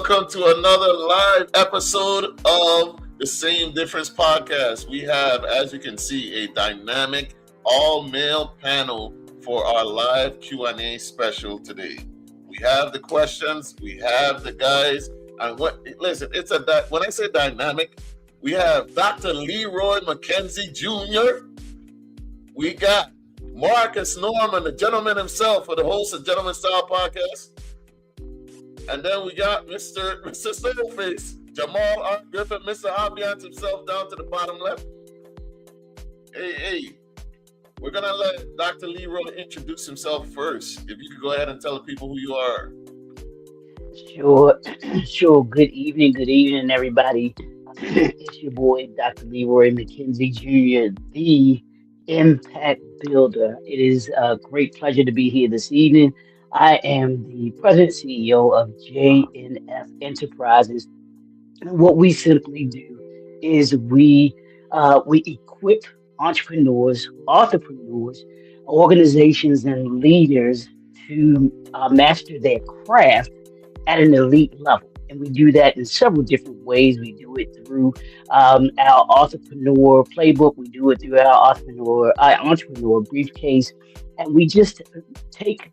welcome to another live episode of the Same Difference podcast. We have, as you can see, a dynamic all-male panel for our live Q&A special today. We have the questions, we have the guys, and when I say dynamic, we have Dr. Leroy McKenzie Jr., we got Marcus Norman, the gentleman himself, for the host of Gentleman Style Podcast. And then we got Mr. Soulface, Jamal R. Griffin, Mr. Ambiance himself down to the bottom left. Hey, we're going to let Dr. Leroy introduce himself first. If you could go ahead and tell the people who you are. Sure. Good evening, everybody. It's your boy, Dr. Leroy McKenzie Jr., the Impact Builder. It is a great pleasure to be here this evening. I am the president CEO of JNF Enterprises. And what we simply do is we equip entrepreneurs, entrepreneurs, organizations, and leaders to master their craft at an elite level. And we do that in several different ways. We do it through our entrepreneur playbook. We do it through our entrepreneur briefcase. And we just take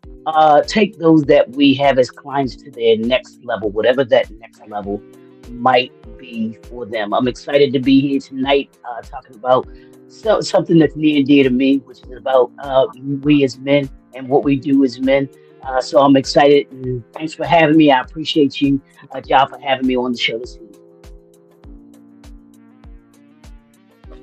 those that we have as clients to their next level, whatever that next level might be for them. I'm excited to be here tonight talking about something that's near and dear to me, which is about we as men and what we do as men. So I'm excited, and thanks for having me. I appreciate you, John, for having me on the show this evening. Of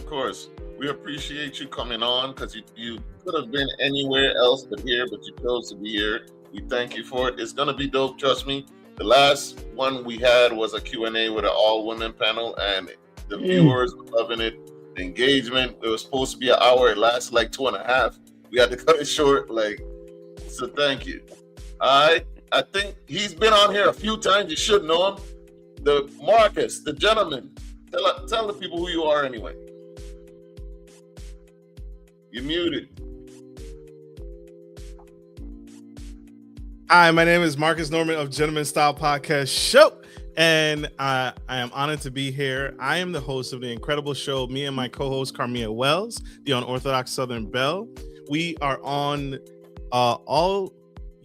course. We appreciate you coming on because you could have been anywhere else but here, but you chose to be here. We thank you for it. It's going to be dope, trust me. The last one we had was a Q&A with an all-women panel, and the viewers were loving it. The engagement, it was supposed to be an hour. It lasted like 2.5. We had to cut it short, so thank you. I think he's been on here a few times. You should know him. The Marcus, the gentleman. Tell the people who you are anyway. You're muted. Hi, my name is Marcus Norman of Gentleman Style Podcast Show, and I am honored to be here. I am the host of the incredible show, me and my co-host Carmia Wells, the Unorthodox Southern Belle. We are on all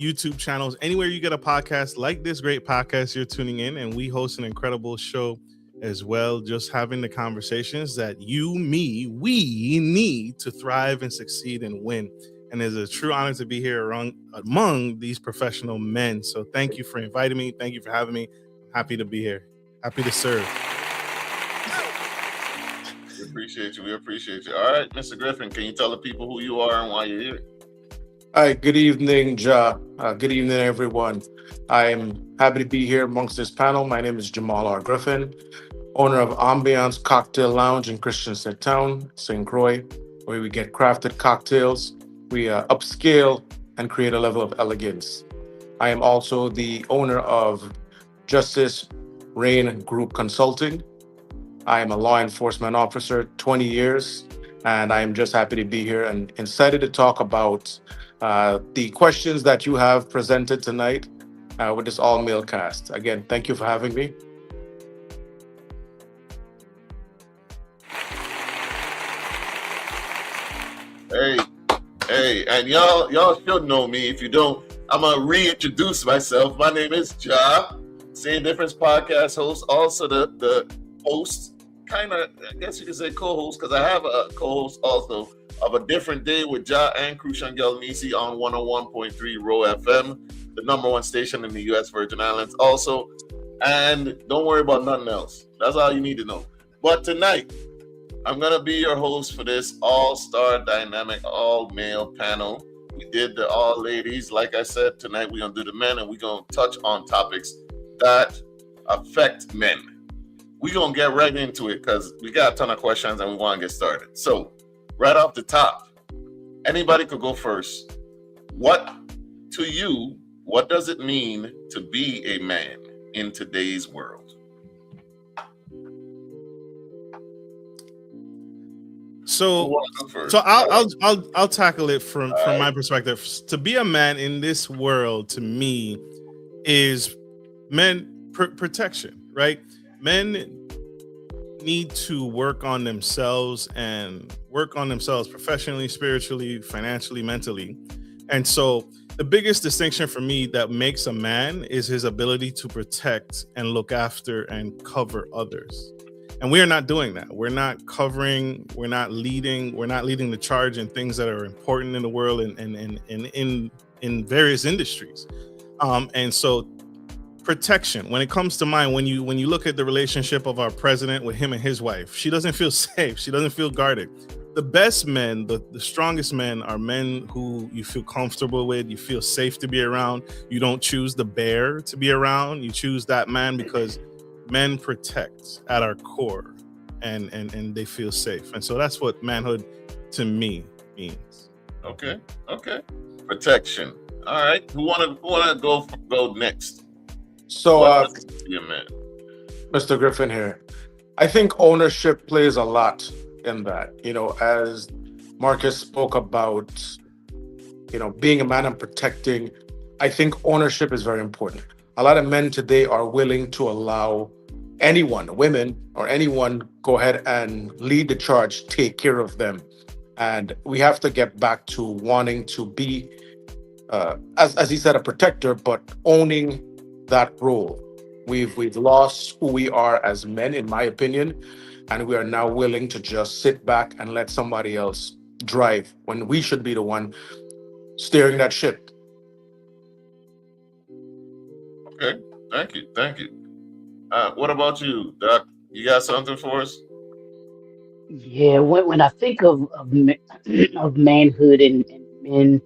YouTube channels, anywhere you get a podcast like this great podcast you're tuning in, and we host an incredible show as well, just having the conversations that we need to thrive and succeed and win. And it's a true honor to be here among these professional men. So thank you for inviting me. Thank you for having me. Happy to be here. Happy to serve. We appreciate you. All right, Mr. Griffin, can you tell the people who you are and why you're here? Hi, good evening, Ja. Good evening, everyone. I'm happy to be here amongst this panel. My name is Jamal R. Griffin, owner of Ambiance Cocktail Lounge in Christiansted Town, St. Croix, where we get crafted cocktails. We upscale and create a level of elegance. I am also the owner of Justice Rain Group Consulting. I am a law enforcement officer, 20 years, and I am just happy to be here and excited to talk about the questions that you have presented tonight with this all-male cast. Again, thank you for having me. Hey, and y'all should know me. If you don't, I'm gonna reintroduce myself. My name is Ja, Same Difference podcast host, also the host, kind of, I guess you could say co-host, because I have a co-host also of A Different Day with Ja and Krushan Gelnisi on 101.3 Row FM, the #1 station in the U.S. Virgin Islands also. And don't worry about nothing else. That's all you need to know. But tonight, I'm going to be your host for this all-star dynamic all-male panel. We did the all-ladies. Like I said, tonight we're going to do the men, and we're going to touch on topics that affect men. We're going to get right into it because we got a ton of questions and we want to get started. So, right off the top, anybody could go first. What does it mean to be a man in today's world? So I'll tackle it from my perspective. To be a man in this world, to me, is men protection, right? Men need to work on themselves and work on themselves professionally, spiritually, financially, mentally. And so the biggest distinction for me that makes a man is his ability to protect and look after and cover others. And we are not doing that. We're not covering, we're not leading the charge in things that are important in the world and in various industries. And so protection, when it comes to mine, when you look at the relationship of our president with him and his wife, she doesn't feel safe, she doesn't feel guarded. The best men, the strongest men, are men who you feel comfortable with, you feel safe to be around. You don't choose the bear to be around, you choose that man because men protect at our core, and they feel safe. And so that's what manhood to me means. Okay. Protection. All right. Who wanna go next? So, What does it be a man? Mr. Griffin here, I think ownership plays a lot in that. As Marcus spoke about, being a man and protecting, I think ownership is very important. A lot of men today are willing to allow anyone, women or anyone, go ahead and lead the charge, take care of them. And we have to get back to wanting to be, as he said, a protector, but owning that role. We've lost who we are as men, in my opinion, and we are now willing to just sit back and let somebody else drive when we should be the one steering that ship. Okay. Thank you. What about you, Doc? You got something for us? Yeah, when I think of manhood and men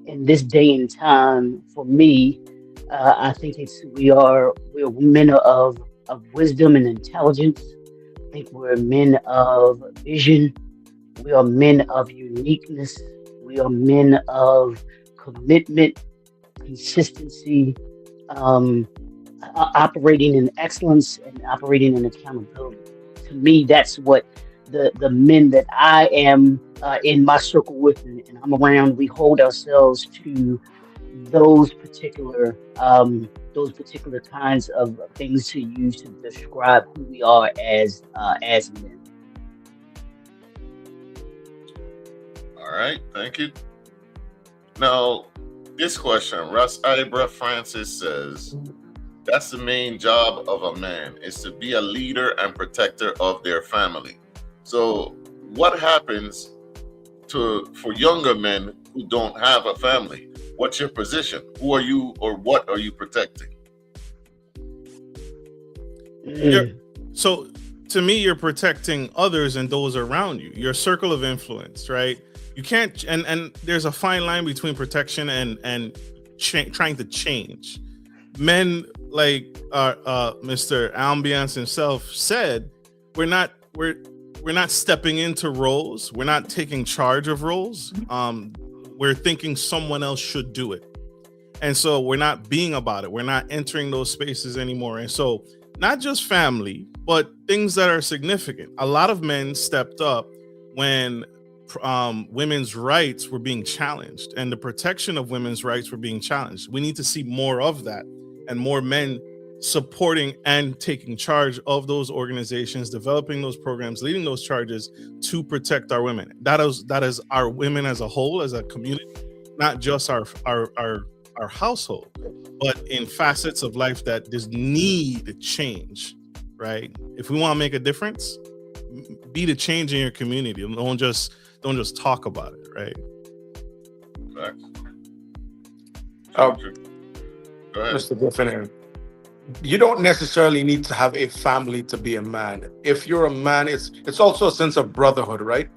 in this day and time, for me, I think we're men of wisdom and intelligence. I think we're men of vision. We are men of uniqueness. We are men of commitment, consistency, um, operating in excellence and operating in accountability. To me, that's what the men that I am in my circle with and I'm around, we hold ourselves to those particular kinds of things to use to describe who we are as men. All right. Thank you. Now, this question, Russ Ibra Francis says, that's the main job of a man, is to be a leader and protector of their family. So what happens for younger men who don't have a family? What's your position? Who are you, or what are you protecting? So to me, you're protecting others and those around you, your circle of influence, right? You can't, and there's a fine line between protection and trying to change. Men, like Mr. Ambiance himself said, we're not stepping into roles. We're not taking charge of roles. We're thinking someone else should do it. And so we're not being about it. We're not entering those spaces anymore. And so not just family, but things that are significant. A lot of men stepped up when women's rights were being challenged and the protection of women's rights were being challenged. We need to see more of that and more men supporting and taking charge of those organizations, developing those programs, leading those charges to protect our women. That is our women as a whole, as a community, not just our household, but in facets of life that just need change, right? If we want to make a difference, be the change in your community. Don't just talk about it, right? Facts. Go ahead. Mr. Griffin, you don't necessarily need to have a family to be a man. If you're a man, it's also a sense of brotherhood, right?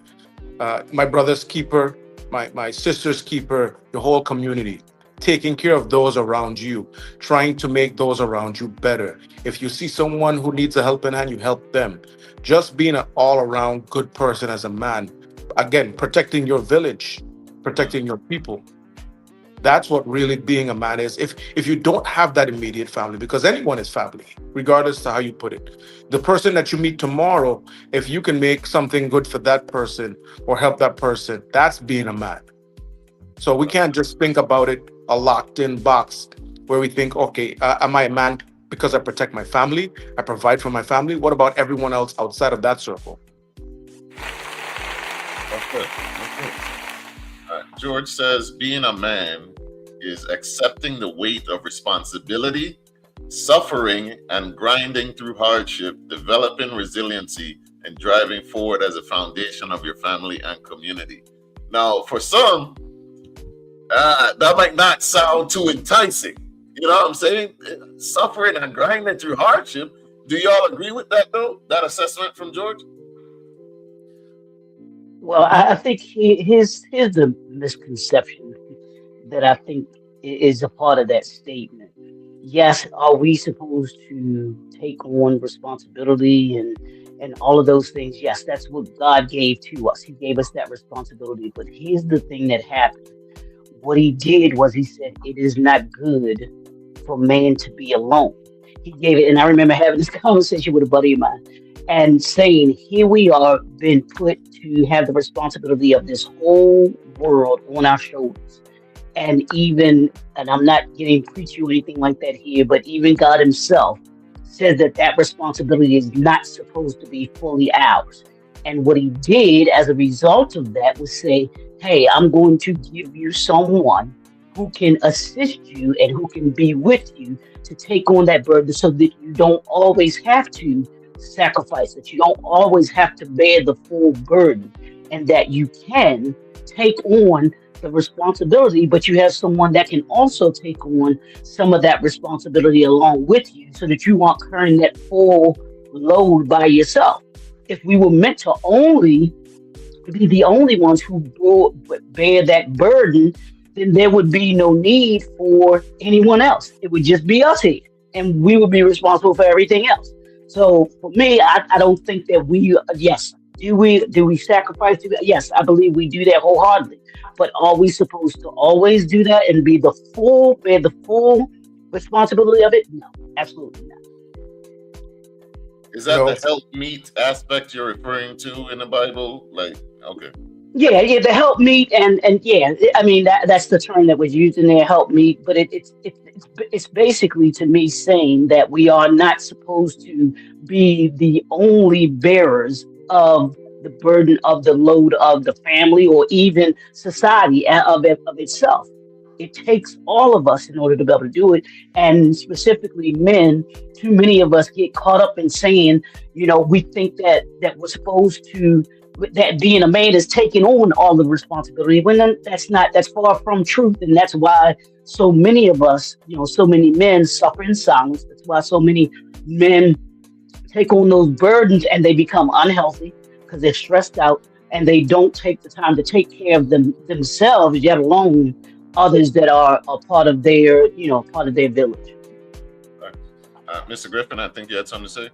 My brother's keeper, my sister's keeper, the whole community, taking care of those around you, trying to make those around you better. If you see someone who needs a helping hand, you help them. Just being an all-around good person as a man. Again, protecting your village, protecting your people. That's what really being a man is. If you don't have that immediate family, because anyone is family, regardless to how you put it. The person that you meet tomorrow, if you can make something good for that person or help that person, that's being a man. So we can't just think about it a locked in box where we think, okay, am I a man because I protect my family, I provide for my family. What about everyone else outside of that circle? That's good. That's good. George says being a man is accepting the weight of responsibility, suffering, and grinding through hardship, developing resiliency, and driving forward as a foundation of your family and community. Now, for some, that might not sound too enticing. You know what I'm saying? Suffering and grinding through hardship. Do y'all agree with that, though? That assessment from George? Well, I think here's the misconception that I think is a part of that statement. Yes, are we supposed to take on responsibility and all of those things? Yes, that's what God gave to us. He gave us that responsibility. But here's the thing that happened. What he did was he said, it is not good for man to be alone. He gave it, and I remember having this conversation with a buddy of mine and saying, here we are being put to have the responsibility of this whole world on our shoulders. And even, and I'm not getting preachy or anything like that here, but even God himself says that that responsibility is not supposed to be fully ours. And what he did as a result of that was say, hey, I'm going to give you someone who can assist you and who can be with you to take on that burden so that you don't always have to sacrifice, that you don't always have to bear the full burden, and that you can take on the responsibility, but you have someone that can also take on some of that responsibility along with you so that you aren't carrying that full load by yourself. If we were meant to only be the only ones who bear that burden, then there would be no need for anyone else. It would just be us here, and we would be responsible for everything else. So for me, I don't think that yes, do we sacrifice? Yes, I believe we do that wholeheartedly. But are we supposed to always do that and bear the full responsibility of it? No, absolutely not. Is that the help meet aspect you're referring to in the Bible? Like, okay. Yeah, the help meet and yeah, I mean that's the term that was used in there, help meet. But it's basically to me saying that we are not supposed to be the only bearers of the burden of the load of the family or even society of itself. It takes all of us in order to be able to do it, and specifically men. Too many of us get caught up in saying, we think that we're supposed to, that being a man is taking on all the responsibility, when that's far from truth. And that's why so many of us, so many men suffer in silence. That's why so many men take on those burdens and they become unhealthy because they're stressed out and they don't take the time to take care of themselves, yet alone others that are a part of their village. Mr. Griffin, I think you had something to say.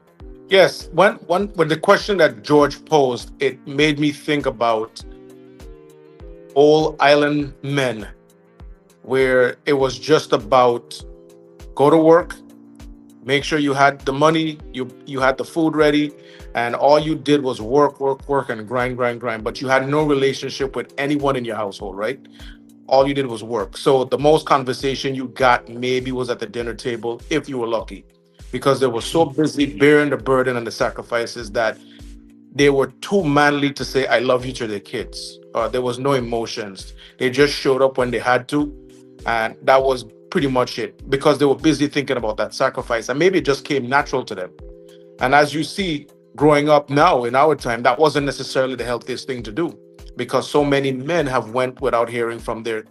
Yes, when the question that George posed, it made me think about old island men, where it was just about go to work, make sure you had the money, you had the food ready, and all you did was work, and grind. But you had no relationship with anyone in your household, right? All you did was work. So the most conversation you got maybe was at the dinner table, if you were lucky, because they were so busy bearing the burden and the sacrifices that they were too manly to say I love you to their kids. There was no emotions. They just showed up when they had to, and that was pretty much it, because they were busy thinking about that sacrifice, and maybe it just came natural to them. And as you see, growing up now in our time, that wasn't necessarily the healthiest thing to do, because so many men have went without hearing from their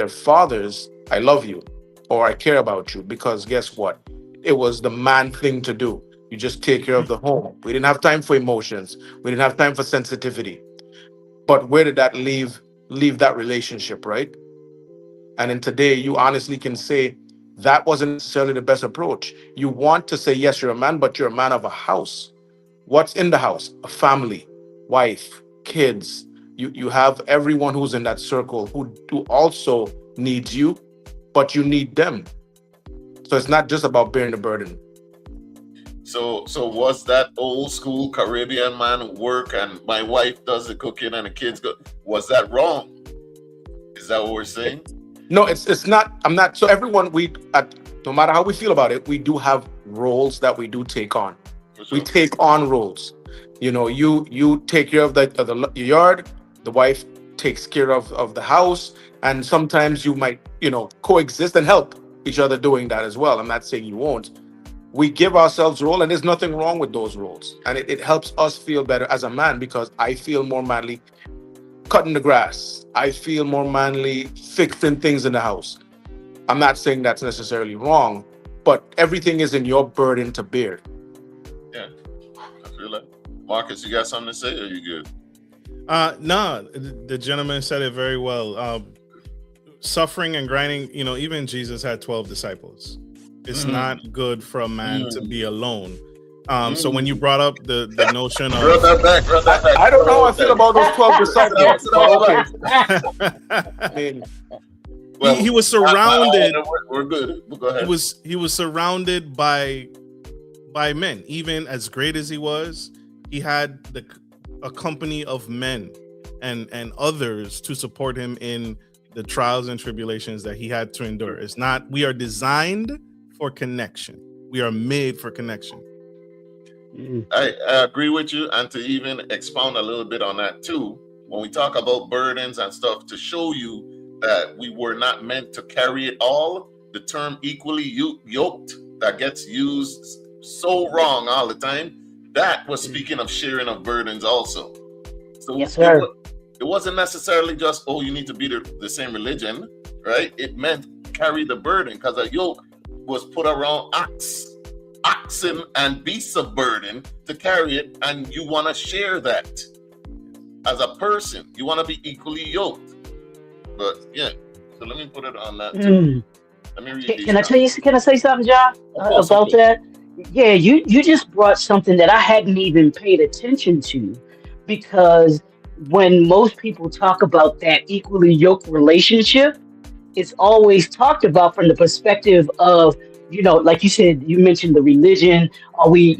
fathers, I love you, or I care about you, because guess what? It was the man thing to do. You just take care of the home. We didn't have time for emotions. We didn't have time for sensitivity. But where did that leave that relationship, right? And in today, you honestly can say that wasn't necessarily the best approach. You want to say, yes, you're a man, but you're a man of a house. What's in the house? A family, wife, kids. You have everyone who's in that circle who also needs you, but you need them. So it's not just about bearing the burden. So was that old school Caribbean man work and my wife does the cooking and the kids go? Was that wrong? Is that what we're saying? No, it's not. I'm not. So everyone, no matter how we feel about it, we do have roles that we do take on. For We sure. take on roles. You take care of the yard, the wife takes care of the house, and sometimes you might, coexist and help each other doing that as well. I'm not saying you won't. We give ourselves role, and there's nothing wrong with those roles. And it helps us feel better as a man, because I feel more manly cutting the grass. I feel more manly fixing things in the house. I'm not saying that's necessarily wrong, but everything is in your burden to bear. Yeah, I feel that. Marcus, you got something to say, or you good? No, the gentleman said it very well. Suffering and grinding, even Jesus had 12 disciples. It's not good for a man to be alone. So when you brought up the notion Run of that back. I don't know how I feel about those 12 disciples, but okay. I mean, Well, he was surrounded. We're good. Go ahead. He was surrounded by men. Even as great as he was, he had a company of men and others to support him in the trials and tribulations that he had to endure. It's not, we are designed for connection. We are made for connection. I agree with you, and to even expound a little bit on that too, when we talk about burdens and stuff, to show you that we were not meant to carry it all, the term equally yoked that gets used so wrong all the time, that was speaking of sharing of burdens also. So yes, sir. It wasn't necessarily just, oh, you need to be the same religion, right? It meant carry the burden, because a yoke was put around oxen and beasts of burden to carry it, and you want to share that as a person. You want to be equally yoked. But yeah, so let me put it on that too. Let me read Can I say something, John, about that? Yeah, you just brought something that I hadn't even paid attention to, because when most people talk about that equally yoked relationship, it's always talked about from the perspective of, like you said, you mentioned the religion. Are we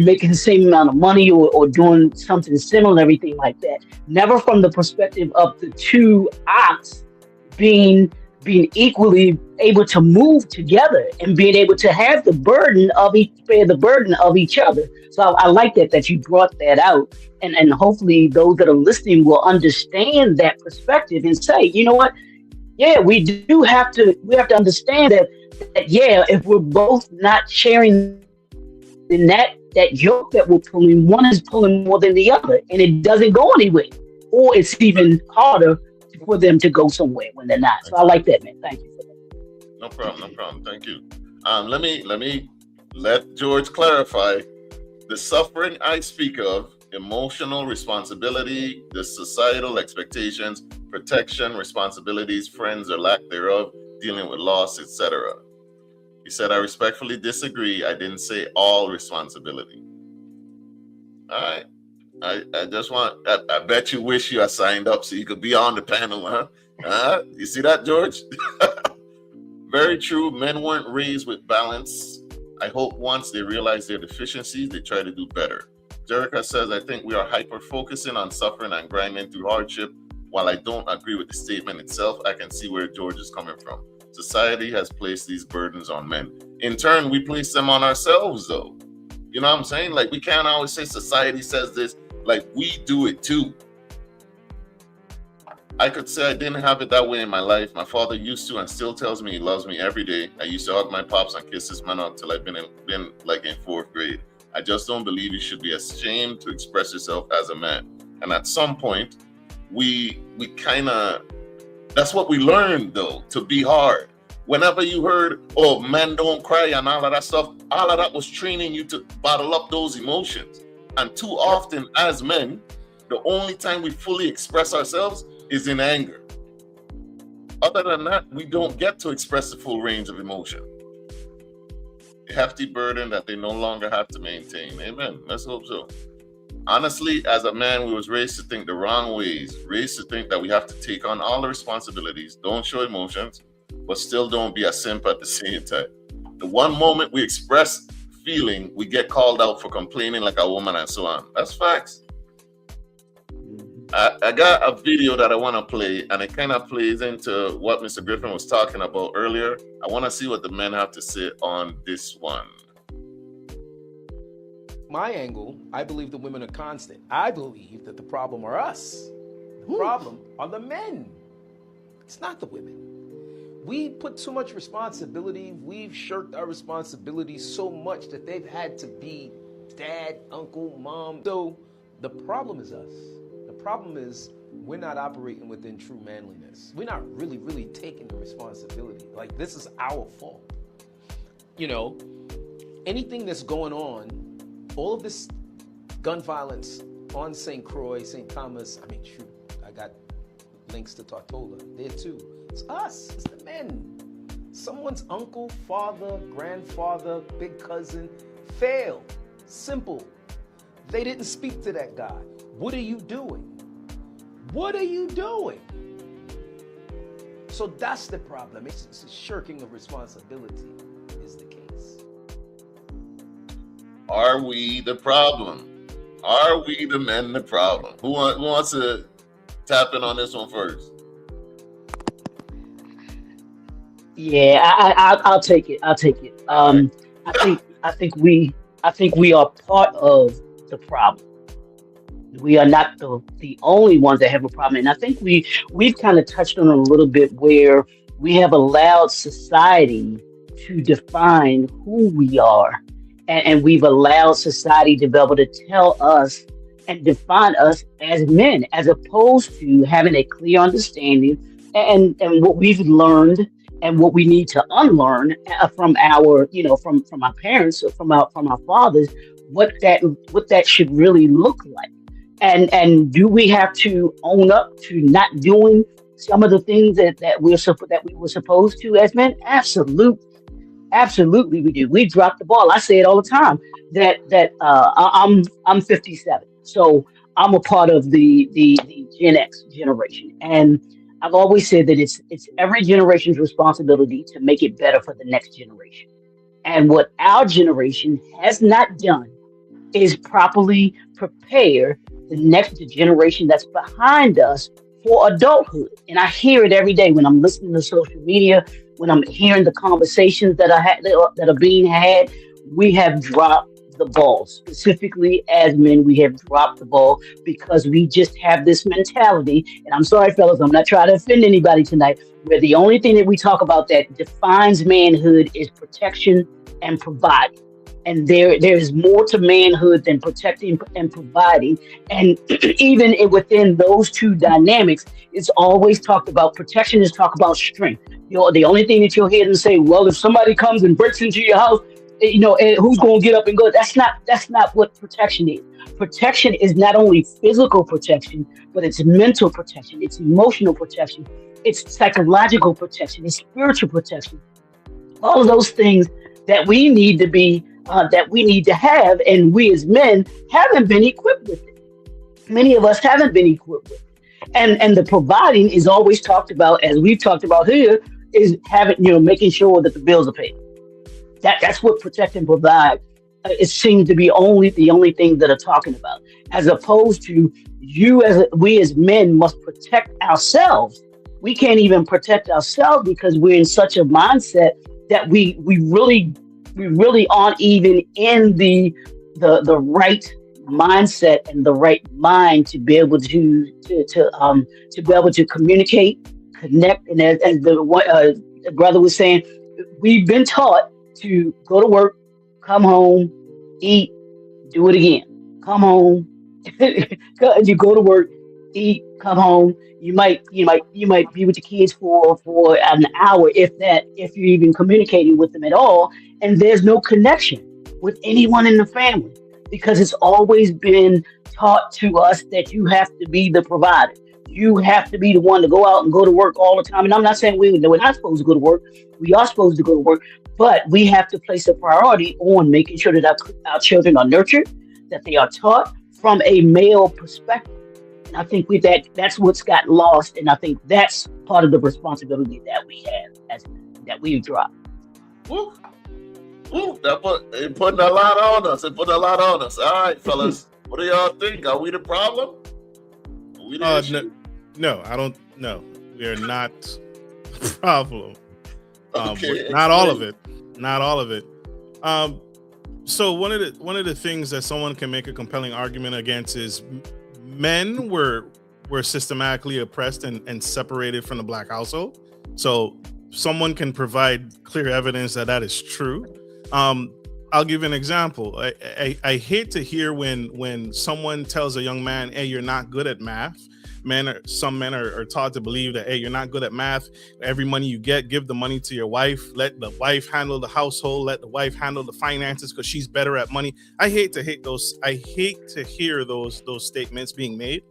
making the same amount of money or doing something similar and everything like that? Never from the perspective of the two ox being equally able to move together and being able to have the burden of each other. So I like that you brought that out, and hopefully those that are listening will understand that perspective and say, you know what? Yeah, we have to understand that yeah, if we're both not sharing in that yoke that we're pulling, one is pulling more than the other, and it doesn't go anywhere, or it's even harder for them to go somewhere when they're not. So I like that, man. Thank you for that. No problem. Thank you. Let me let George clarify. The suffering I speak of: emotional responsibility, the societal expectations, protection, responsibilities, friends or lack thereof, dealing with loss, etc. He said, I respectfully disagree. I didn't say all responsibility. All right. I just want, I bet you wish you had signed up so you could be on the panel, huh? You see that, George? Very true. Men weren't raised with balance. I hope once they realize their deficiencies, they try to do better. Jerica says, I think we are hyper-focusing on suffering and grinding through hardship. While I don't agree with the statement itself, I can see where George is coming from. Society has placed these burdens on men. In turn, we place them on ourselves, though. You know what I'm saying? Like, we can't always say society says this. Like, we do it too. I could say I didn't have it that way in my life. My father used to and still tells me he loves me every day. I used to hug my pops and kiss his man up till I've been like in 4th grade. I just don't believe you should be ashamed to express yourself as a man. And at some point, we kind of, that's what we learned though, to be hard. Whenever you heard, oh, men don't cry and all of that stuff, all of that was training you to bottle up those emotions. And too often as men, the only time we fully express ourselves is in anger. Other than that, we don't get to express the full range of emotion. A hefty burden that they no longer have to maintain. Amen. Let's hope so. Honestly, as a man, we was raised to think the wrong ways, raised to think that we have to take on all the responsibilities, don't show emotions, but still don't be a simp at the same time. The one moment we express feeling, we get called out for complaining like a woman and so on. That's facts. I got a video that I want to play, and it kind of plays into what Mr. Griffin was talking about earlier. I want to see what the men have to say on this one. My angle, I believe the women are constant. I believe that the problem are us. The problem are the men. It's not the women. We put too much responsibility. We've shirked our responsibility so much that they've had to be dad, uncle, mom. So the problem is us. The problem is we're not operating within true manliness. We're not really taking the responsibility. Like, this is our fault. You know, anything that's going on, all of this gun violence on St. Croix, St. Thomas, I mean, shoot, I got links to Tortola there too. It's us, it's the men. Someone's uncle, father, grandfather, big cousin failed. Simple. They didn't speak to that guy. What are you doing? What are you doing? So that's the problem. It's a shirking of responsibility is the case. Are we the problem? Are we the men the problem? Who wants to tap in on this one first? Yeah, I'll take it. I'll take it. I think we are part of the problem. We are not the only ones that have a problem, and I think we've kind of touched on it a little bit, where we have allowed society to define who we are, and we've allowed society to be able to tell us and define us as men, as opposed to having a clear understanding and what we've learned and what we need to unlearn from our, from our parents, or from our fathers, what that should really look like. And do we have to own up to not doing some of the things that we were supposed to as men? Absolutely we do. We drop the ball. I say it all the time that I'm 57, so I'm a part of the Gen X generation, and I've always said that it's every generation's responsibility to make it better for the next generation. And what our generation has not done is properly prepare the next generation that's behind us for adulthood. And I hear it every day when I'm listening to social media, when I'm hearing the conversations that are being had. We have dropped the ball. Specifically as men, we have dropped the ball because we just have this mentality. And I'm sorry, fellas, I'm not trying to offend anybody tonight, where the only thing that we talk about that defines manhood is protection and providing. And there is more to manhood than protecting and providing. And even within those two dynamics, it's always talked about protection is talk about strength. The only thing that you'll hear them say, well, if somebody comes and breaks into your house, and who's going to get up and go? That's not what protection is. Protection is not only physical protection, but it's mental protection, it's emotional protection, it's psychological protection, it's spiritual protection. All of those things that we need to be, that we need to have, and we as men haven't been equipped with it. Many of us haven't been equipped with it. And the providing is always talked about, as we've talked about here, is making sure that the bills are paid. That's what protect and provide. It seems to be the only thing that are talking about, as opposed to we as men must protect ourselves. We can't even protect ourselves because we're in such a mindset that we really aren't even in the right mindset and the right mind to be able to be able to communicate, connect. And as the brother was saying, we've been taught to go to work, come home, eat, do it again. Come home, you go to work, eat, come home. You might be with the kids for an hour, if that, if you're even communicating with them at all. And there's no connection with anyone in the family because it's always been taught to us that you have to be the provider. You have to be the one to go out and go to work all the time. And I'm not saying we're not supposed to go to work. We are supposed to go to work, but we have to place a priority on making sure that our children are nurtured, that they are taught from a male perspective. And I think that's what's got lost. And I think that's part of the responsibility that we have, that we've dropped. Woo. It putting a lot on us. All right, fellas. What do y'all think? Are we the problem? We the issue? No, I don't. No, we are not the problem. Okay, Not all explain. of it. Not all of it. So one of the things that someone can make a compelling argument against is men were systematically oppressed and separated from the black household. So someone can provide clear evidence that that is true. I'll give you an example. I hate to hear when someone tells a young man, "Hey, you're not good at math." Some men are taught to believe that, hey, you're not good at math. Every money you get, give the money to your wife. Let the wife handle the household. Let the wife handle the finances because she's better at money. I hate to hear those statements being made,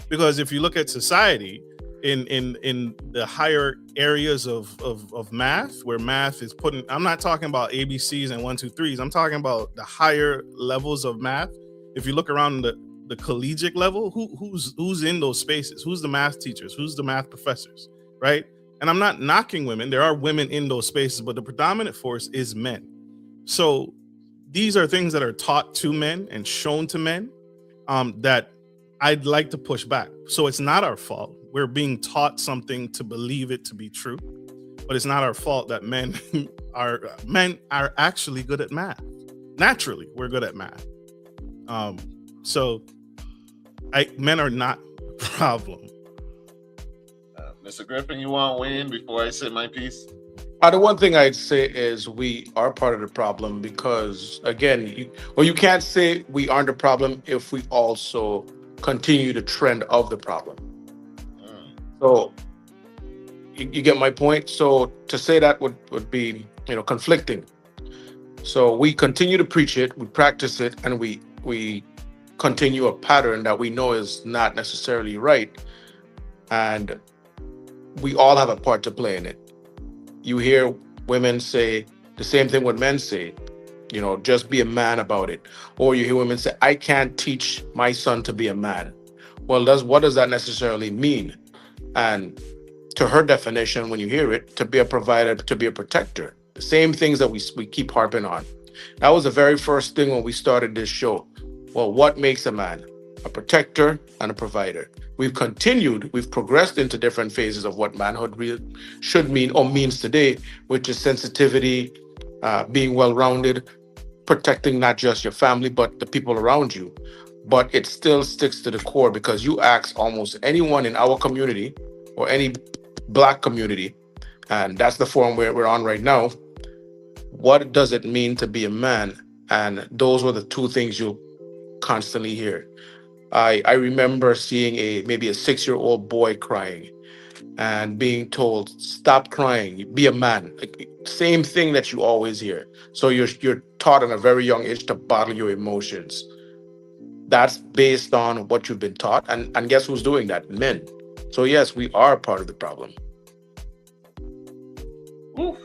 because if you look at society in the higher areas of math, where math is putting, I'm not talking about ABCs and 1, 2, 3s. I'm talking about the higher levels of math. If you look around the collegiate level, who's in those spaces? Who's the math teachers? Who's the math professors? Right? And I'm not knocking women. There are women in those spaces, but the predominant force is men. So these are things that are taught to men and shown to men that I'd like to push back. So it's not our fault. We're being taught something to believe it to be true, but it's not our fault that men are actually good at math. Naturally, we're good at math. So men are not the problem. Mr. Griffin, you want to weigh in before I say my piece? The one thing I'd say is we are part of the problem because, again, you can't say we aren't the problem if we also continue the trend of the problem. So you get my point? So to say that would be, conflicting. So we continue to preach it, we practice it, and we continue a pattern that we know is not necessarily right. And we all have a part to play in it. You hear women say the same thing what men say, just be a man about it. Or you hear women say, I can't teach my son to be a man. Well, what does that necessarily mean? And to her definition, when you hear it, to be a provider, to be a protector, the same things that we keep harping on. That was the very first thing when we started this show. Well, what makes a man? A protector and a provider. We've progressed into different phases of what manhood should mean or means today, which is sensitivity, being well-rounded, protecting not just your family, but the people around you. But it still sticks to the core, because you ask almost anyone in our community or any Black community, and that's the forum where we're on right now, what does it mean to be a man? And those were the two things you'll constantly hear. I remember seeing maybe a 6-year-old boy crying and being told, stop crying, be a man. Like, same thing that you always hear. So you're taught at a very young age to bottle your emotions. That's based on what you've been taught. And guess who's doing that? Men. So yes, we are part of the problem. Oof.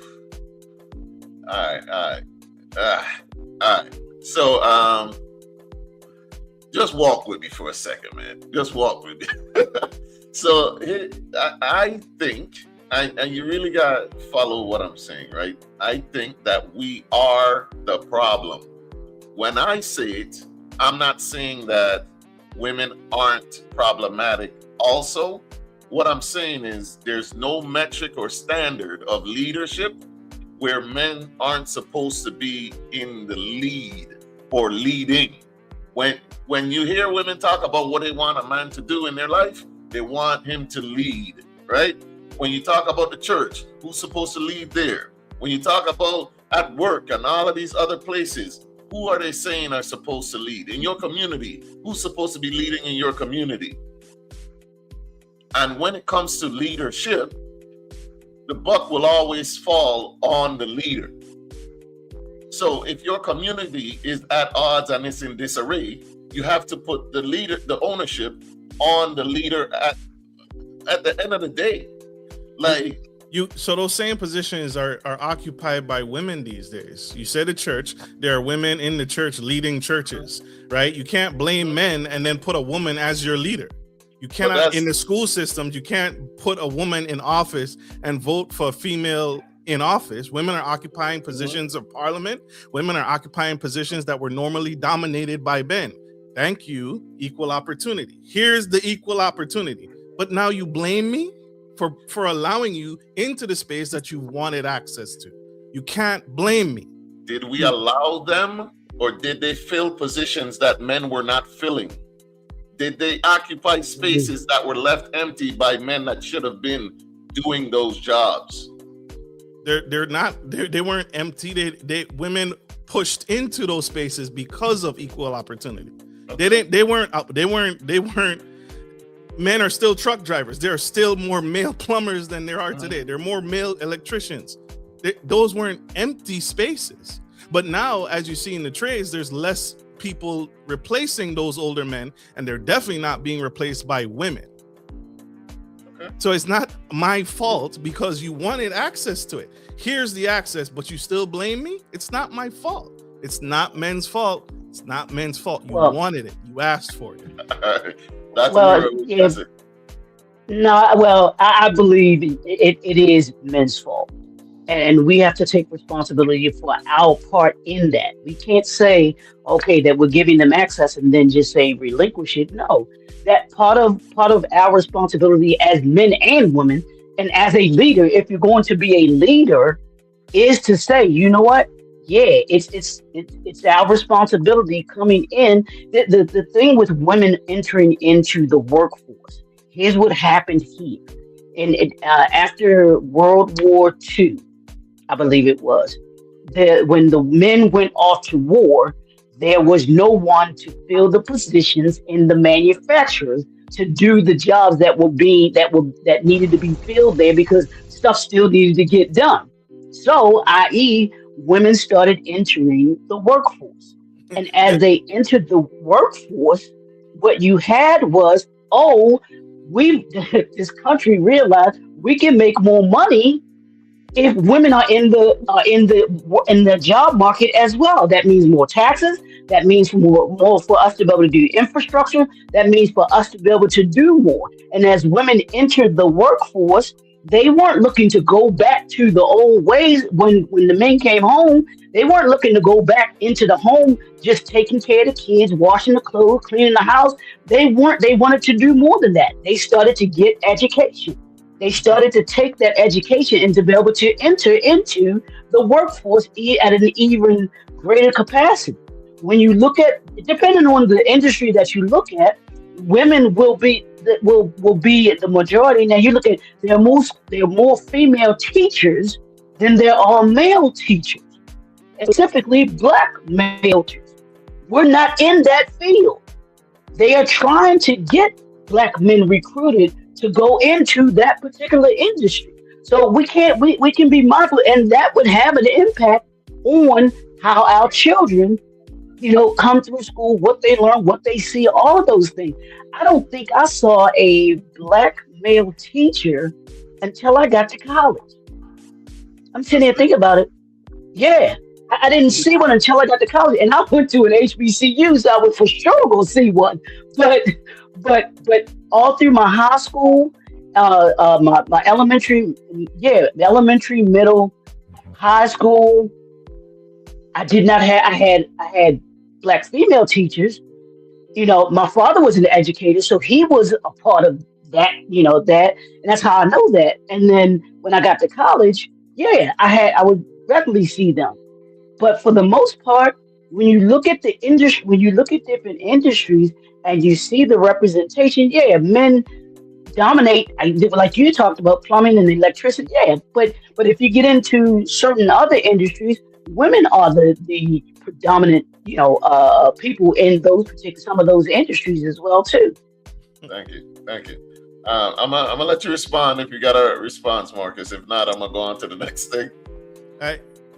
All right. So, just walk with me for a second, man. Just walk with me. So, I think, and you really got to follow what I'm saying, right? I think that we are the problem. When I say it, I'm not saying that women aren't problematic also. What I'm saying is there's no metric or standard of leadership where men aren't supposed to be in the lead or leading. When you hear women talk about what they want a man to do in their life, they want him to lead, right? When you talk about the church, who's supposed to lead there? When you talk about at work and all of these other places, who are they saying are supposed to lead? In your community, who's supposed to be leading in your community? And when it comes to leadership, the buck will always fall on the leader. So if your community is at odds and it's in disarray, you have to put the ownership on the leader at the end of the day. So those same positions are occupied by women these days. You said the church, there are women in the church leading churches, right? You can't blame men and then put a woman as your leader. You cannot, in the school systems, you can't put a woman in office and vote for a female in office. Women are occupying positions of parliament. Women are occupying positions that were normally dominated by men. Thank you, equal opportunity. Here's the equal opportunity. But now you blame me for allowing you into the space that you wanted access to. You can't blame me. Did we allow them, or did they fill positions that men were not filling? Did they occupy spaces that were left empty by men that should have been doing those jobs? They weren't empty. They women pushed into those spaces because of equal opportunity. Okay. They weren't. Men are still truck drivers. There are still more male plumbers than there are today. There are more male electricians. Those weren't empty spaces. But now, as you see in the trades, there's less people replacing those older men, and they're definitely not being replaced by women. Okay. So it's not my fault because you wanted access to it. Here's the access, but you still blame me? It's not my fault. It's not men's fault. It's not men's fault. You wanted it. You asked for it. That's No, well, I believe it is men's fault. And we have to take responsibility for our part in that. We can't say, okay, that we're giving them access and then just say relinquish it. No, that part of our responsibility as men and women, and as a leader, if you're going to be a leader, is to say, you know what? Yeah, it's our responsibility coming in. The thing with women entering into the workforce, here's what happened here. And after World War II, I believe it was, when the men went off to war, there was no one to fill the positions in the manufacturers to do the jobs that needed to be filled there because stuff still needed to get done. So, i.e., women started entering the workforce. And as they entered the workforce, what you had was, this country realized we can make more money if women are in the job market as well. That means more taxes. That means more for us to be able to do infrastructure. That means for us to be able to do more. And as women entered the workforce, they weren't looking to go back to the old ways. When the men came home, they weren't looking to go back into the home, just taking care of the kids, washing the clothes, cleaning the house. They wanted to do more than that. They started to get education. They started to take that education and to be able to enter into the workforce at an even greater capacity. When you look at, depending on the industry that you look at, women will be the majority. Now you look at, there are more female teachers than there are male teachers, and specifically black male teachers. We're not in that field. They are trying to get black men recruited to go into that particular industry. So we can be mindful, and that would have an impact on how our children, come through school, what they learn, what they see, all of those things. I don't think I saw a black male teacher until I got to college. I'm sitting here thinking about it. Yeah, I didn't see one until I got to college, and I went to an HBCU, so I was for sure gonna see one. But all through my high school, my elementary, middle, high school, I did not have. I had black female teachers. My father was an educator, so he was a part of that. And that's how I know that. And then when I got to college, I would regularly see them. But for the most part, when you look at the industry, when you look at different industries and you see the representation, men dominate, like you talked about plumbing and electricity. But if you get into certain other industries, women are the predominant, people in some of those industries as well too. Thank you. I'm gonna let you respond if you got a response, Marcus. If not, I'm gonna go on to the next thing.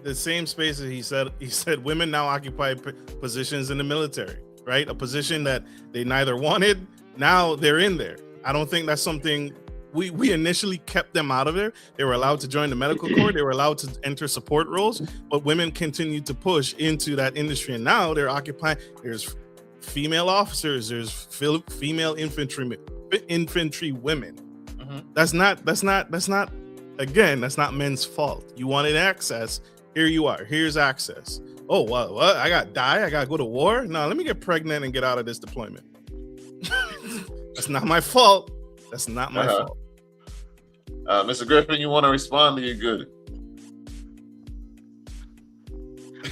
The same spaces he said women now occupy positions in the military, right? A position that they neither wanted. Now they're in there. I don't think that's something we initially kept them out of there. They were allowed to join the medical corps. They were allowed to enter support roles, but women continued to push into that industry. And now they're occupying, there's female officers, there's female infantry women. Mm-hmm. That's not men's fault. You wanted access. Here you are. Here's access. Oh, what? I got die? I got to go to war? No, let me get pregnant and get out of this deployment. That's not my fault. That's not my fault. Mr. Griffin, you want to respond? Are you good?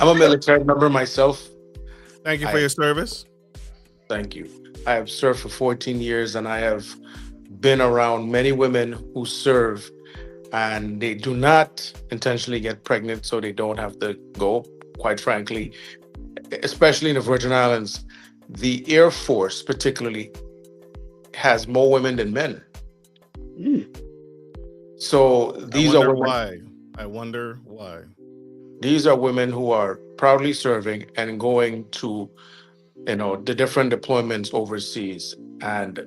I'm a military member myself. Thank you for your service. Thank you. I have served for 14 years and I have been around many women who serve and they do not intentionally get pregnant so they don't have to go, quite frankly. Especially in the Virgin Islands, the Air Force particularly has more women than men. So these are women. Why. I wonder why. These are women who are proudly serving and going to, the different deployments overseas and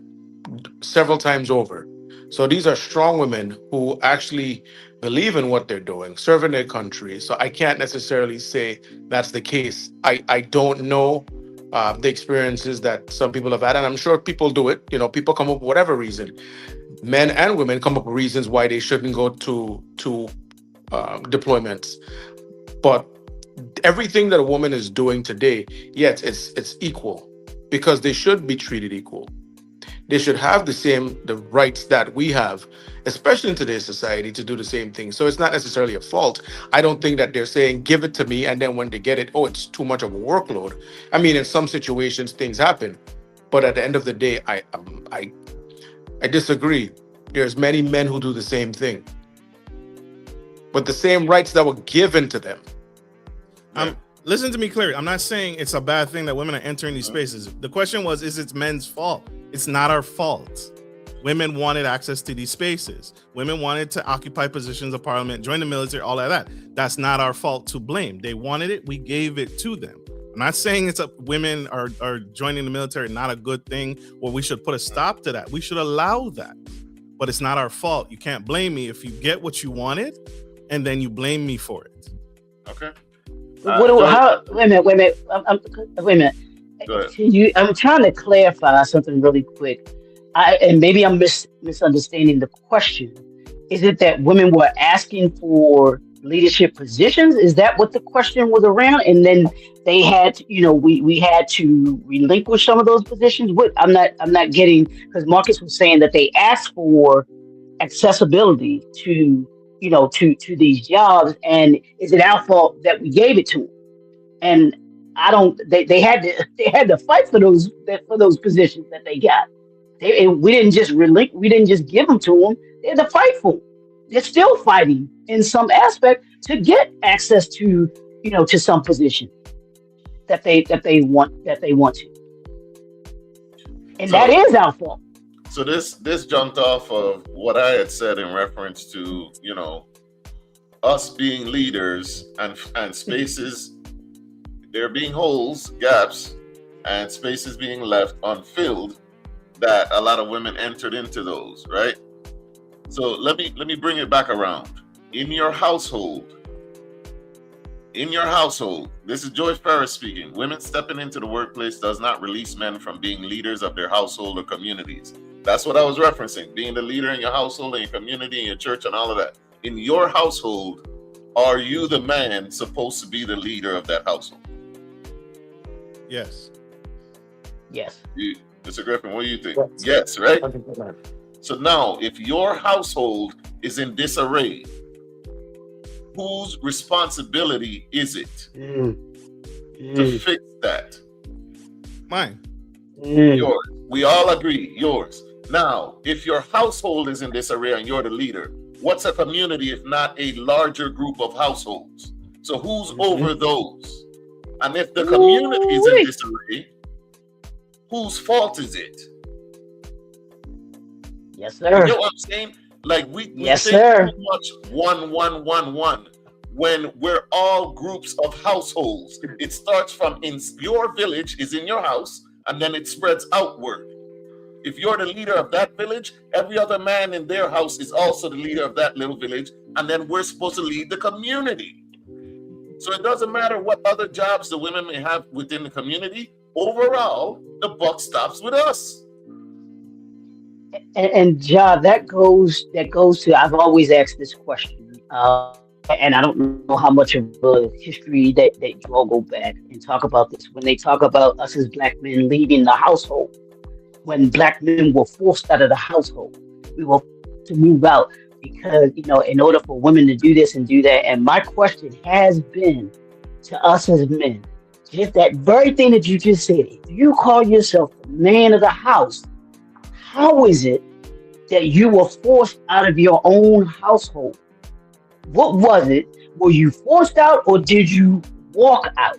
several times over. So these are strong women who actually believe in what they're doing, serving their country. So I can't necessarily say that's the case. I don't know the experiences that some people have had, and I'm sure people do it. People come up with whatever reason. Men and women come up with reasons why they shouldn't go to deployments. But everything that a woman is doing today, yes, it's equal because they should be treated equal. They should have the rights that we have, especially in today's society, to do the same thing. So it's not necessarily a fault. I don't think that they're saying, give it to me, and then when they get it, oh, it's too much of a workload. I mean, in some situations, things happen. But at the end of the day, I disagree. There's many men who do the same thing. But the same rights that were given to them. Listen to me clearly. I'm not saying it's a bad thing that women are entering these spaces. The question was, is it men's fault? It's not our fault. Women wanted access to these spaces. Women wanted to occupy positions of parliament, join the military, all of that. That's not our fault to blame. They wanted it. We gave it to them. I'm not saying women are joining the military not a good thing, or we should put a stop to that. We should allow that. But it's not our fault. You can't blame me if you get what you wanted and then you blame me for it. Okay. Wait a minute. Wait a minute. Go ahead. I'm trying to clarify something really quick. And maybe I'm misunderstanding the question. Is it that women were asking for leadership positions? Is that what the question was around? And then they had, we had to relinquish some of those positions. I'm not getting, because Marcus was saying that they asked for accessibility to these jobs, and is it our fault that we gave it to them? And they had to fight for those positions that they got. We didn't just give them to them. They had to fight for them. They're still fighting in some aspect to get access to some position that they want to. And that is our fault. So this jumped off of what I had said in reference to, us being leaders and spaces, there being holes, gaps, and spaces being left unfilled that a lot of women entered into those, right? So let me bring it back around. In your household, this is Joy Ferris speaking. Women stepping into the workplace does not release men from being leaders of their household or communities. That's what I was referencing, being the leader in your household, in your community, in your church, and all of that. In your household, are you the man supposed to be the leader of that household? Yes. Mr. Griffin, what do you think? Yes, right? 100%. So now, if your household is in disarray, whose responsibility is it to fix that? Mine. Yours. We all agree, yours. Now, if your household is in disarray and you're the leader, what's a community if not a larger group of households? So who's over those? And if the community is in disarray, whose fault is it? Yes, sir. You know what I'm saying? Like we yes, think sir. too much one when we're all groups of households. It starts from in your village is in your house, and then it spreads outward. If you're the leader of that village, every other man in their house is also the leader of that little village, and then we're supposed to lead the community. So it doesn't matter what other jobs the women may have within the community. Overall, the buck stops with us. And John, that goes to, I've always asked this question. and I don't know how much of a history that you all go back and talk about this. When they talk about us as black men leaving the household, when black men were forced out of the household, we were forced to move out because, in order for women to do this and do that. And my question has been to us as men, just that very thing that you just said. If you call yourself the man of the house, how is it that you were forced out of your own household? What was it? Were you forced out or did you walk out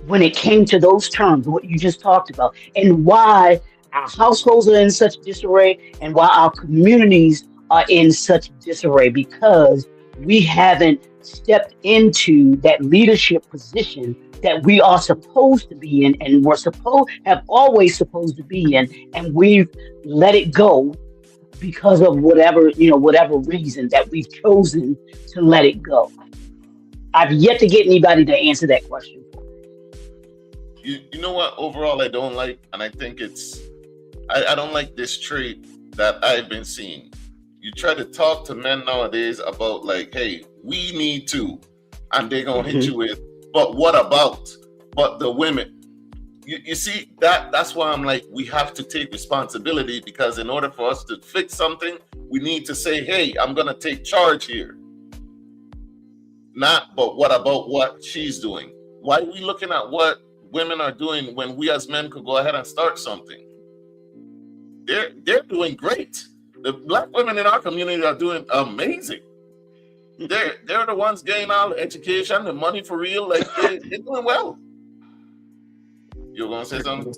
when it came to those terms, what you just talked about, and why our households are in such disarray and why our communities are in such disarray? Because we haven't stepped into that leadership position that we are supposed to be in and have always supposed to be in, and we've let it go because of whatever reason that we've chosen to let it go. I've yet to get anybody to answer that question. You know what? Overall, I don't like, and I think I don't like this trait that I've been seeing. You try to talk to men nowadays about like, hey, we need to, and they're gonna hit you with, but what about? But the women. You see, that's why I'm like, we have to take responsibility, because in order for us to fix something, we need to say, hey, I'm gonna take charge here. Not, but what about what she's doing? Why are we looking at what women are doing when we as men could go ahead and start something? They're doing great. The black women in our community are doing amazing. They're the ones getting all the education, the money for real. Like they're doing well. You were gonna say something?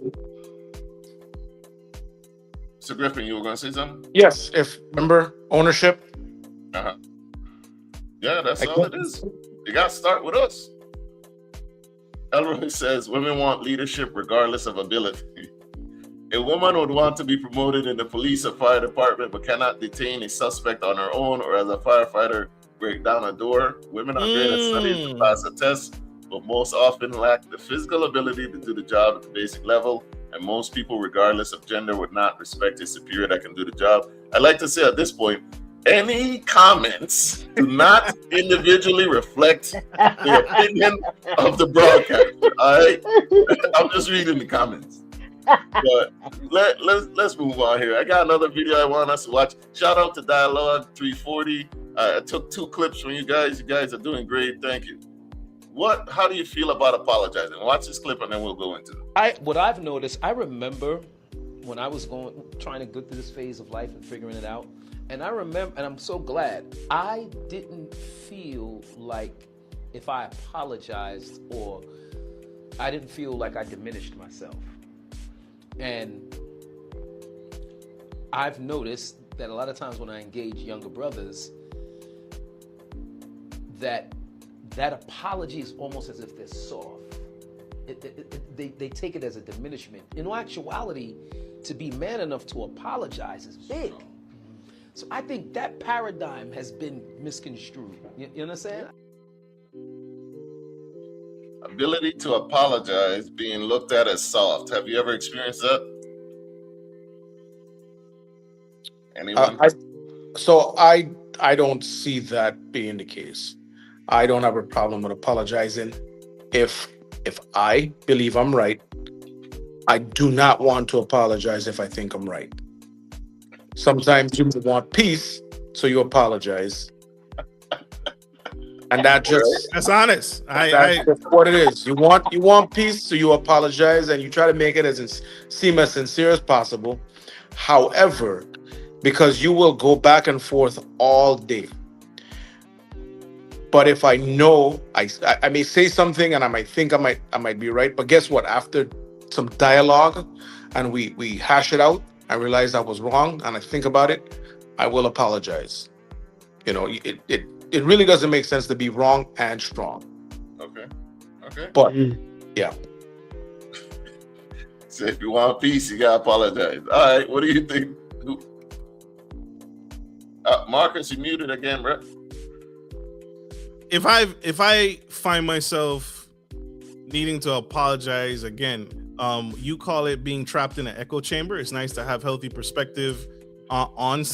So Griffin, you were gonna say something? Yes, if remember ownership. Uh-huh. Yeah, that's all it is. You gotta start with us. Elroy says women want leadership regardless of ability. A woman would want to be promoted in the police or fire department but cannot detain a suspect on her own, or as a firefighter break down a door. Women are great at studying to pass a test, but most often lack the physical ability to do the job at the basic level, and most people, regardless of gender, would not respect a superior that can do the job. I'd like to say at this point, any comments do not individually reflect the opinion of the broadcaster. All right, I'm just reading the comments. But let's move on here. I got another video I want us to watch. Shout out to Dialogue 340. I took 2 clips from you guys. You guys are doing great. Thank you. How do you feel about apologizing? Watch this clip and then we'll go into it. What I've noticed, I remember when I was trying to go through this phase of life and figuring it out. And I remember, and I'm so glad, I didn't feel like if I apologized, or I didn't feel like I diminished myself. And I've noticed that a lot of times when I engage younger brothers, that apology is almost as if they're soft. They take it as a diminishment. In actuality, to be man enough to apologize is big. So I think that paradigm has been misconstrued. You understand? Ability to apologize being looked at as soft. Have you ever experienced that? Anyone? I don't see that being the case. I don't have a problem with apologizing if I believe I'm right. I do not want to apologize if I think I'm right. Sometimes you want peace, so you apologize. And that's honest. That's what it is. You want peace, so you apologize, and you try to make it seem as sincere as possible. However, because you will go back and forth all day. But if I know, I may say something and I might think I might be right. But guess what? After some dialogue and we hash it out, I realize I was wrong and I think about it, I will apologize. It really doesn't make sense to be wrong and strong. Okay. But yeah. So if you want peace, you gotta apologize. All right, what do you think? Marcus, you muted again, bro. If I find myself needing to apologize again, you call it being trapped in an echo chamber. It's nice to have healthy perspective on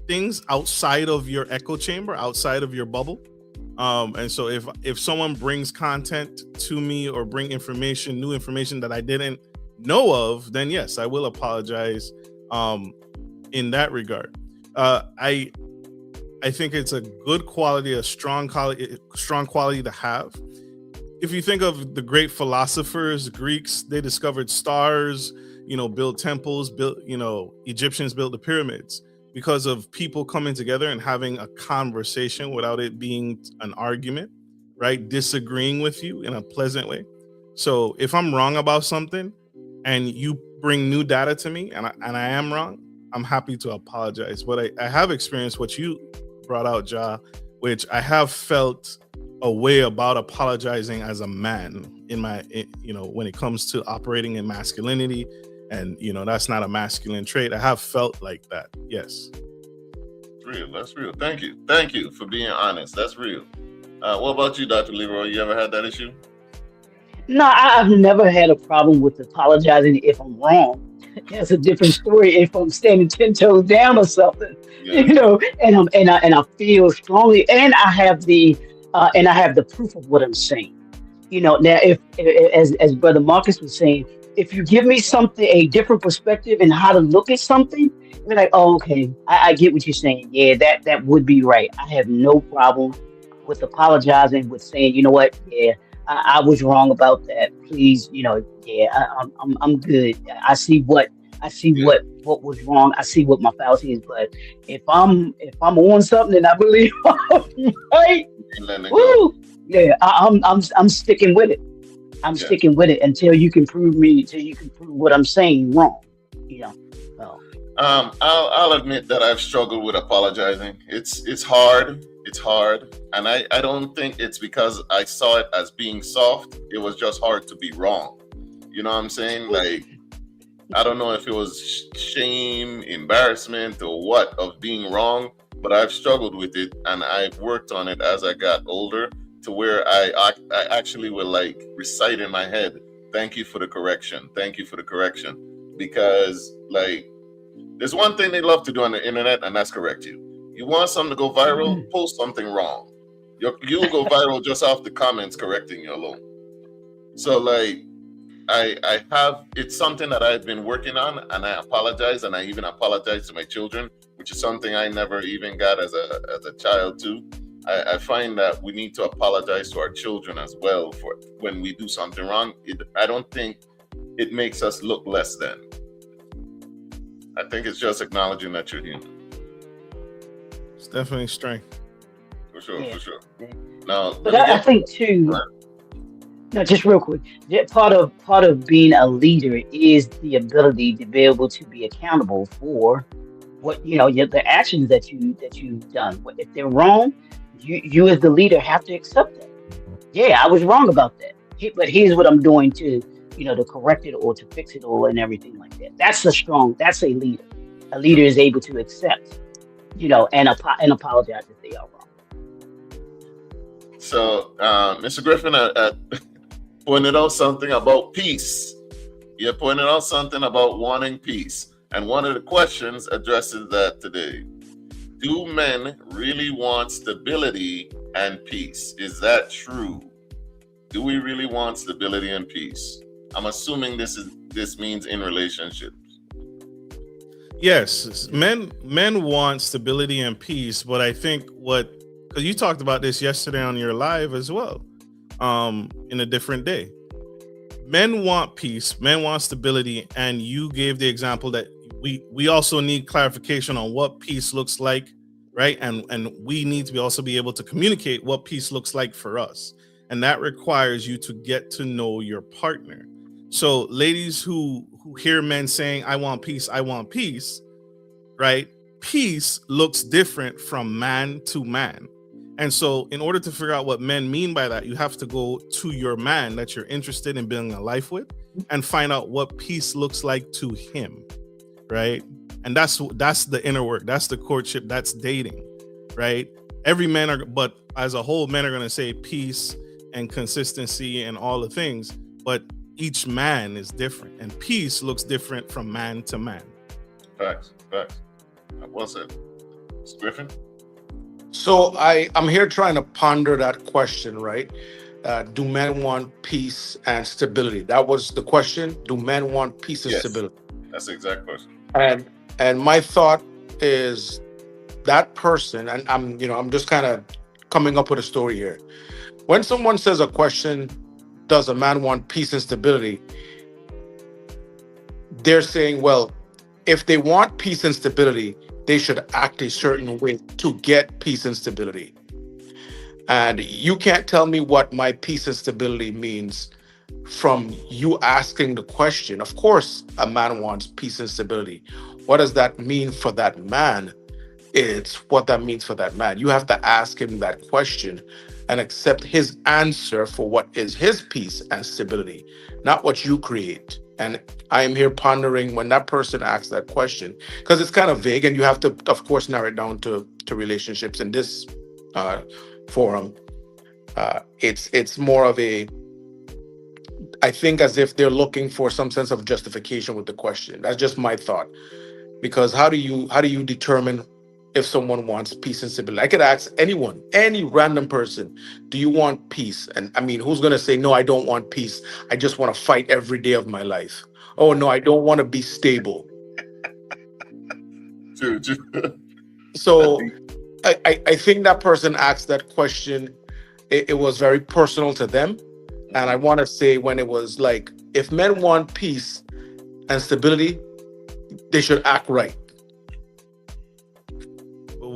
things outside of your echo chamber, outside of your bubble. And so if someone brings content to me or bring information, new information that I didn't know of, then yes, I will apologize in that regard. I think it's a good quality, a strong quality to have. If you think of the great philosophers, Greeks, they discovered stars, built temples, Egyptians built the pyramids because of people coming together and having a conversation without it being an argument, right? Disagreeing with you in a pleasant way. So if I'm wrong about something and you bring new data to me and I am wrong, I'm happy to apologize. But I have experienced what you brought out, Ja, which I have felt a way about apologizing as a man when it comes to operating in masculinity. And, that's not a masculine trait. I have felt like that. Yes. That's real. Thank you for being honest. That's real. What about you, Dr. Leroy? You ever had that issue? No, I've never had a problem with apologizing if I'm wrong. That's a different story if I'm standing 10 toes down or something, Yeah. and I feel strongly, and I have the proof of what I'm saying. Now if as Brother Marcus was saying, if you give me a different perspective and how to look at something, we're like, oh, okay, I get what you're saying. Yeah, that would be right. I have no problem with apologizing, with saying, you know what, yeah, I was wrong about that. Please, I'm good. I see what was wrong. I see what my fallacy is. But if I'm on something and I believe I'm right, woo, yeah, I'm sticking with it. I'm sticking with it until you can prove what I'm saying wrong. So. I'll admit that I've struggled with apologizing. It's hard. It's hard. And I don't think it's because I saw it as being soft. It was just hard to be wrong. You know what I'm saying? Like, I don't know if it was shame, embarrassment, or what of being wrong, but I've struggled with it, and I've worked on it as I got older, to where I actually will like recite in my head, thank you for the correction. Thank you for the correction. Because like, there's one thing they love to do on the internet, and that's correct you. You want something to go viral, post something wrong. You'll go viral just off the comments correcting you alone. So like, I have, it's something that I've been working on, and I apologize, and I even apologize to my children, which is something I never even got as a child too. I find that we need to apologize to our children as well for when we do something wrong. I don't think it makes us look less than. I think it's just acknowledging that you're human. It's definitely strength. For sure. Now, but I think too. No, just real quick. Part of being a leader is the ability to be able to be accountable for what the actions that you've done. If they're wrong, you as the leader have to accept that. Yeah, I was wrong about that. But here's what I'm doing to correct it or to fix it and everything like that. That's a leader. A leader is able to accept, and apologize if they are wrong. So, Mr. Griffin, pointed out something about peace. You pointed out something about wanting peace. And one of the questions addresses that today. Do men really want stability and peace? Is that true? Do we really want stability and peace? I'm assuming this means in relationships. Yes, men want stability and peace, but I think because you talked about this yesterday on your live as well, in a different day. Men want peace, men want stability, and you gave the example that we also need clarification on what peace looks like, right? And we need to also be able to communicate what peace looks like for us. And that requires you to get to know your partner. So ladies who hear men saying, I want peace, right? Peace looks different from man to man. And so in order to figure out what men mean by that, you have to go to your man that you're interested in building a life with and find out what peace looks like to him, right? And that's the inner work. That's the courtship. That's dating, right? But as a whole, men are going to say peace and consistency and all the things, but each man is different, and peace looks different from man to man. Facts. What's it? Griffin? So I'm here trying to ponder that question, right? Do men want peace and stability? That was the question. Do men want peace and Yes. stability? That's the exact question. And my thought is that person, and I'm just kind of coming up with a story here. When someone says a question, does a man want peace and stability? They're saying, well, if they want peace and stability, they should act a certain way to get peace and stability. And you can't tell me what my peace and stability means from you asking the question. Of course, a man wants peace and stability. What does that mean for that man? It's what that means for that man. You have to ask him that question and accept his answer for what is his peace and stability, not what you create. And I am here pondering when that person asks that question, because it's kind of vague, and you have to, of course, narrow it down to relationships in this forum. It's more of a, I think, as if they're looking for some sense of justification with the question. That's just my thought. Because how do you determine if someone wants peace and stability? I could ask anyone, any random person, do you want peace? And I mean, who's gonna say, no, I don't want peace. I just want to fight every day of my life. Oh no, I don't want to be stable. So I think that person asked that question. It was very personal to them. And I want to say, when it was like, if men want peace and stability, they should act right.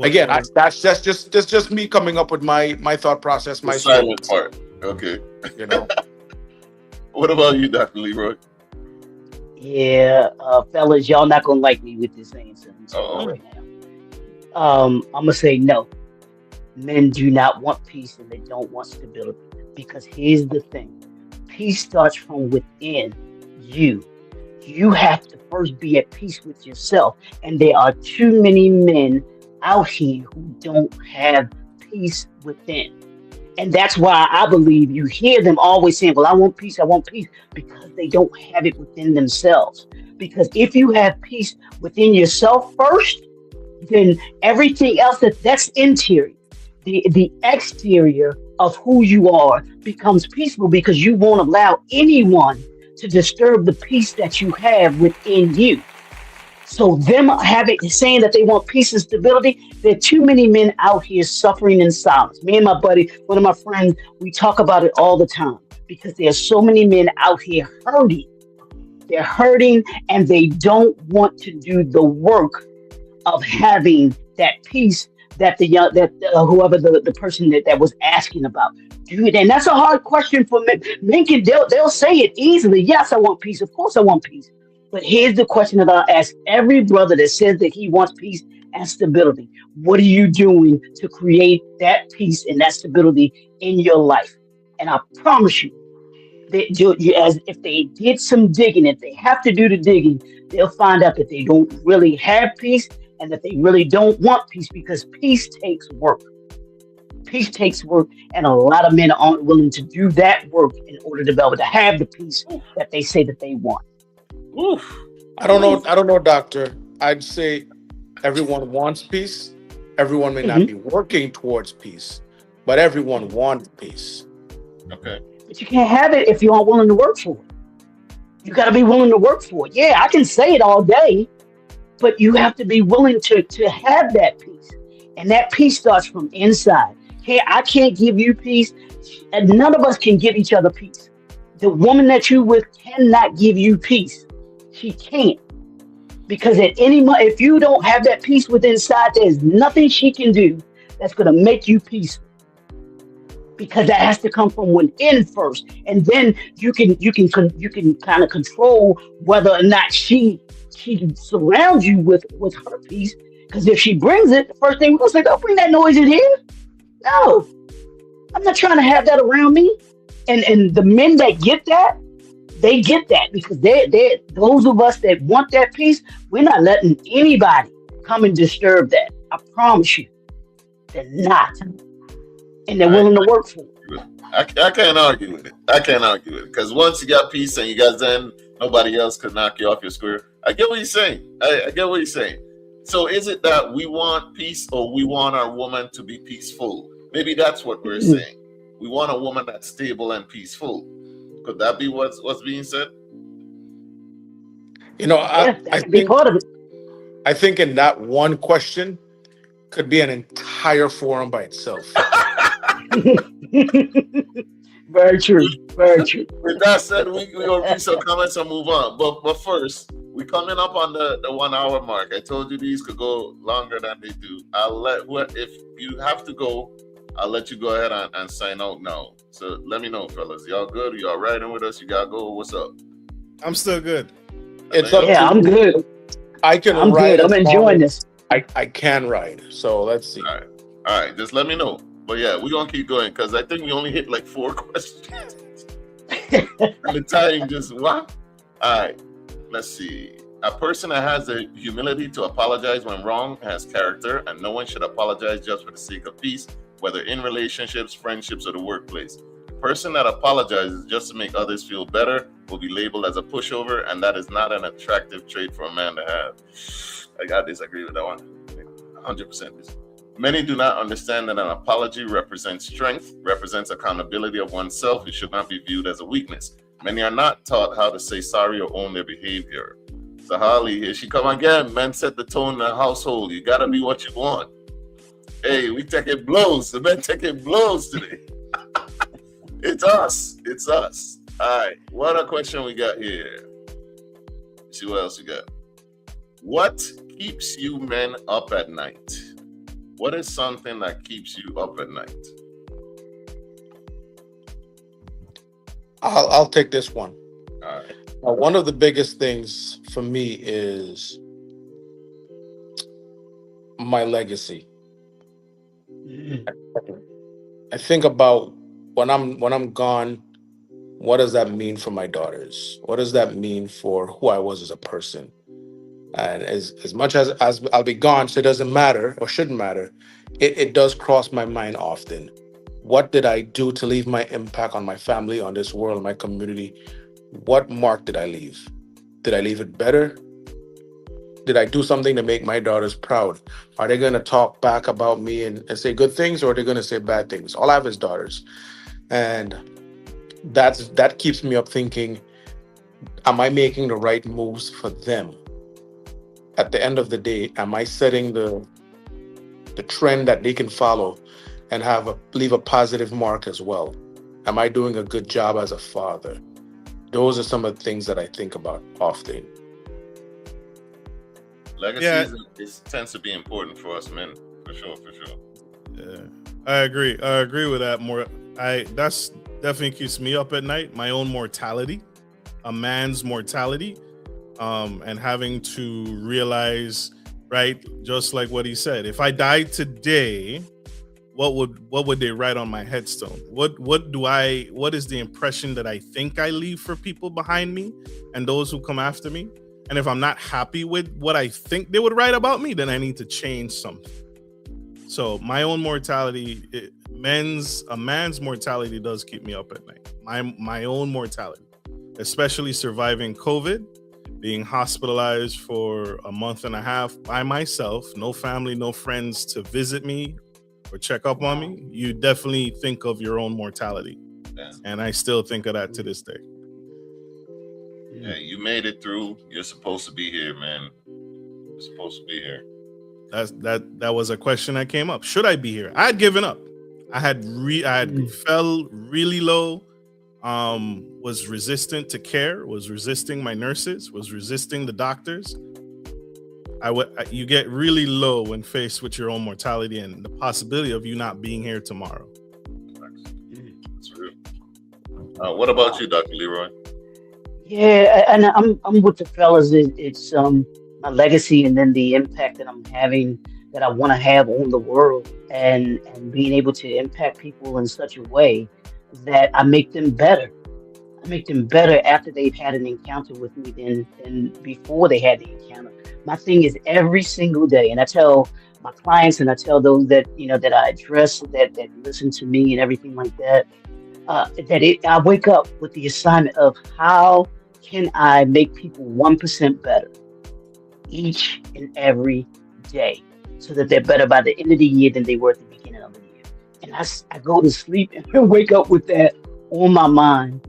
Again, that's just me coming up with my thought process, my silent part. Okay. You know. What about you, Dr. Leroy? Yeah, fellas, y'all not gonna like me with this answer right now. I'm gonna say no. Men do not want peace and they don't want stability. Because here's the thing. Peace starts from within you. You have to first be at peace with yourself. And there are too many men out here who don't have peace within. And that's why I believe you hear them always saying, well, I want peace, because they don't have it within themselves. Because if you have peace within yourself first, then everything else that's interior. The exterior of who you are becomes peaceful, because you won't allow anyone to disturb the peace that you have within you. So them saying that they want peace and stability, there are too many men out here suffering in silence. Me and my buddy, one of my friends, we talk about it all the time, because there are so many men out here hurting. They're hurting and they don't want to do the work of having that peace that whoever the person that was asking about. Dude, and that's a hard question for men. Men they'll say it easily. Yes, I want peace. Of course I want peace. But here's the question that I'll ask every brother that says that he wants peace and stability. What are you doing to create that peace and that stability in your life? And I promise you, as if they did some digging, if they have to do the digging, they'll find out that they don't really have peace and that they really don't want peace, because peace takes work. Peace takes work, and a lot of men aren't willing to do that work in order to be able to have the peace that they say that they want. Oof. I don't know, doctor. I'd say everyone wants peace. Everyone may not be working towards peace, but everyone wants peace. Okay. But you can't have it if you aren't willing to work for it. You got to be willing to work for it. Yeah, I can say it all day, but you have to be willing to have that peace. And that peace starts from inside. Hey, I can't give you peace, and none of us can give each other peace. The woman that you with cannot give you peace. She can't. Because at any moment, if you don't have that peace within inside, there's nothing she can do that's going to make you peaceful. Because that has to come from within first, and then you can kind of control whether or not she surrounds you with her peace. Because if she brings it, the first thing we're gonna say, don't bring that noise in here. No, I'm not trying to have that around me. And the men that get that, they get that, because they're those of us that want that peace, we're not letting anybody come and disturb that. I promise you, they're not. And they're willing to work for it. I can't argue with it. Because once you got peace and you got Zen, nobody else could knock you off your square. I get what you're saying. I get what you're saying. So is it that we want peace or we want our woman to be peaceful? Maybe that's what we're saying. We want a woman that's stable and peaceful. Could that be what's being said? You know, Yeah, that I could be think part of it. I think in that one question could be an entire forum by itself. Very true. Very true. With that said, we will read some comments and move on. But first, we coming up on the 1 hour mark. I told you these could go longer than they do. If you have to go, I'll let you go ahead and sign out now. So let me know, fellas. Y'all good? Y'all riding with us? You gotta go? What's up? I'm still good. It's up Yeah, to I'm you. good. I can I'm ride good. I'm as long enjoying as this. I can ride. So let's see. All right. Just let me know. But yeah, we're gonna keep going because I think we only hit like 4 questions. And the time just what? All right. Let's see. A person that has the humility to apologize when wrong has character, and no one should apologize just for the sake of peace, whether in relationships, friendships, or the workplace. A person that apologizes just to make others feel better will be labeled as a pushover, and that is not an attractive trait for a man to have. I gotta disagree with that one. 100%. Many do not understand that an apology represents strength, represents accountability of oneself. It should not be viewed as a weakness. Many are not taught how to say sorry or own their behavior. So Holly, here she come again. Men set the tone in the household. You gotta be what you want. Hey, we taking blows. The men taking blows today. It's us. It's us. All right. What a question we got here. Let's see what else we got. What keeps you men up at night? What is something that keeps you up at night? I'll take this one. All right. One of the biggest things for me is my legacy. I think about when I'm gone, what does that mean for my daughters? What does that mean for who I was as a person? And as much as I'll be gone, so it doesn't matter or shouldn't matter, it does cross my mind often. What did I do to leave my impact on my family, on this world, my community? What mark did I leave? Did I leave it better? Did I do something to make my daughters proud? Are they going to talk back about me and say good things, or are they going to say bad things? All I have is daughters. And that keeps me up thinking, am I making the right moves for them? At the end of the day, am I setting the trend that they can follow and leave a positive mark as well? Am I doing a good job as a father? Those are some of the things that I think about often. Legacy tends to be important for us men, for sure. Yeah, I agree. I agree with that more. That's definitely keeps me up at night. My own mortality, a man's mortality, and having to realize, right, just like what he said, if I died today, what would they write on my headstone? What is the impression that I think I leave for people behind me and those who come after me? And if I'm not happy with what I think they would write about me, then I need to change something. So my own mortality, a man's mortality does keep me up at night. My own mortality, especially surviving COVID, being hospitalized for a month and a half by myself, no family, no friends to visit me or check up on me. You definitely think of your own mortality. Yeah. And I still think of that to this day. Yeah, you made it through. You're supposed to be here, man. You're supposed to be here. That was a question that came up. Should I be here? I had given up. I had fell really low. Was resistant to care. Was resisting my nurses. Was resisting the doctors. You get really low when faced with your own mortality and the possibility of you not being here tomorrow. That's real. What about you, Dr. Leroy? Yeah, and I'm with the fellas. It's my legacy, and then the impact that I'm having, that I want to have on the world, and being able to impact people in such a way that I make them better. I make them better after they've had an encounter with me than before they had the encounter. My thing is every single day, and I tell my clients and I tell those that that I address that listen to me and everything like that. I wake up with the assignment of how can I make people 1% better each and every day so that they're better by the end of the year than they were at the beginning of the year. And I go to sleep and wake up with that on my mind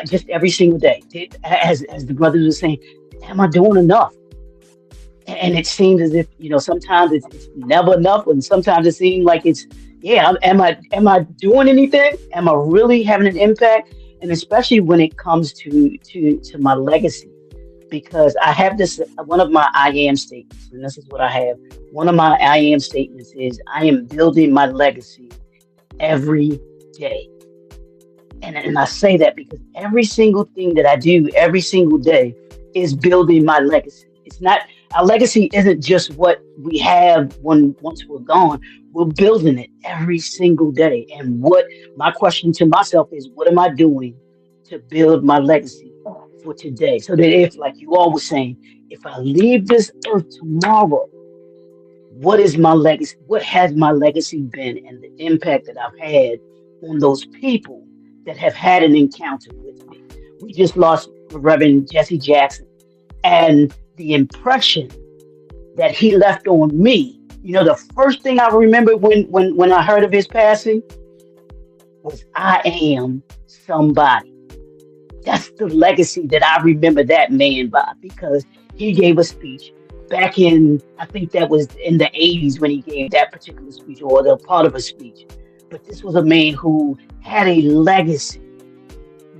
just every single day. As the brothers were saying, am I doing enough? And it seems as if, sometimes it's never enough, and sometimes it seems like it's, yeah, am I doing anything? Am I really having an impact? And especially when it comes to my legacy, because I have this, one of my I am statements, and this is what I have. One of my I am statements is I am building my legacy every day. And I say that because every single thing that I do every single day is building my legacy. It's not, our legacy isn't just what we have once we're gone. We're building it every single day. And what my question to myself is, what am I doing to build my legacy for today? So that if, like you all were saying, if I leave this earth tomorrow, what is my legacy? What has my legacy been, and the impact that I've had on those people that have had an encounter with me? We just lost Reverend Jesse Jackson, and the impression that he left on me. The first thing I remember when I heard of his passing was I am somebody. That's the legacy that I remember that man by, because he gave a speech back in, I think that was in the 80s when he gave that particular speech, or the part of a speech. But this was a man who had a legacy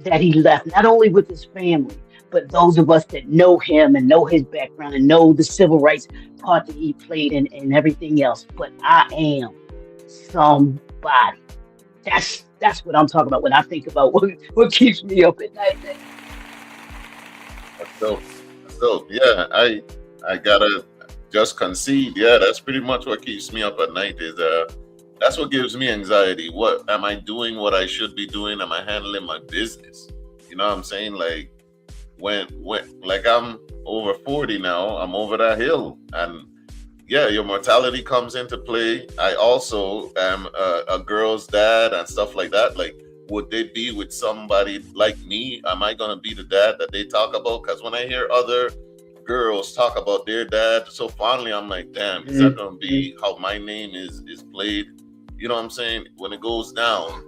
that he left, not only with his family, but those of us that know him and know his background and know the civil rights part that he played and everything else. But I am somebody. That's what I'm talking about when I think about what keeps me up at night. That's dope. That's dope. Yeah, I gotta just concede. Yeah, that's pretty much what keeps me up at night. Is that's what gives me anxiety. What am I doing? What I should be doing? Am I handling my business? You know what I'm saying? Like when like I'm over 40 now, I'm over that hill, and yeah, your mortality comes into play. I also am a girl's dad and stuff like that. Like, would they be with somebody like me? Am I gonna be the dad that they talk about? Because when I hear other girls talk about their dad so fondly, I'm like, damn, is that gonna be how my name is played? You know what I'm saying? When it goes down,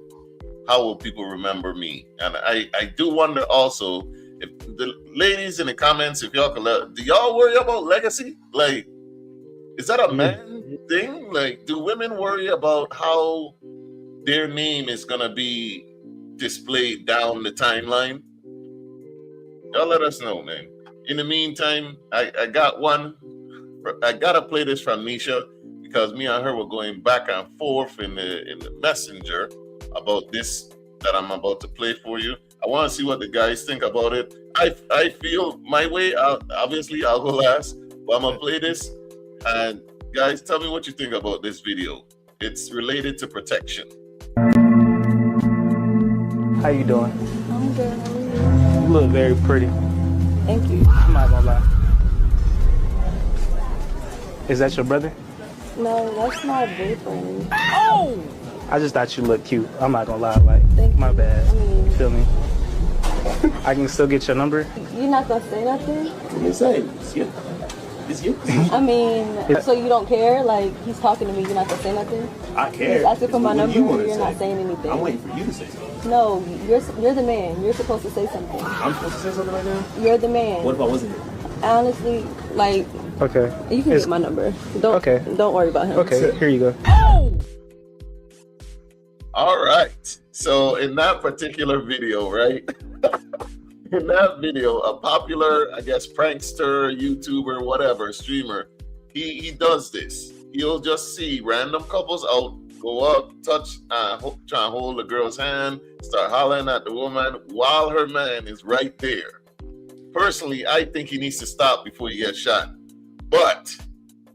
how will people remember me? And I do wonder also, if the ladies in the comments, if y'all could, do y'all worry about legacy? Like, is that a man thing? Like, do women worry about how their name is gonna be displayed down the timeline? Y'all let us know, man. In the meantime, I got one. I gotta play this from Nisha, because me and her were going back and forth in the messenger about this that I'm about to play for you. I want to see what the guys think about it. I feel my way. Obviously, I'll go last, but I'm gonna play this. And guys, tell me what you think about this video. It's related to protection. How you doing? I'm good. How are you? You look very pretty. Thank you. I'm not gonna lie. Is that your brother? No, that's my boyfriend. Oh! I just thought you looked cute. I'm not gonna lie. Like, Thank my you. bad. I mean- You feel me? I can still get your number. You're not gonna say nothing? What you say? It's you. It's you. I mean, so you don't care? Like, he's talking to me, you're not gonna say nothing? I care. He's asking for my What number, you wanna you're say? not saying anything. I'm waiting for you to say something. No, you're the man. You're supposed to say something. I'm supposed to say something right now? You're the man. What if I wasn't here? Honestly, like, Okay. you can get my number. Don't worry about him. Okay, here you go. All right. So in that particular video, right? In that video, a popular, I guess, prankster, YouTuber, whatever, streamer, he does this. He'll just see random couples out, go up, touch, try and hold the girl's hand, start hollering at the woman while her man is right there. Personally, I think he needs to stop before he gets shot. But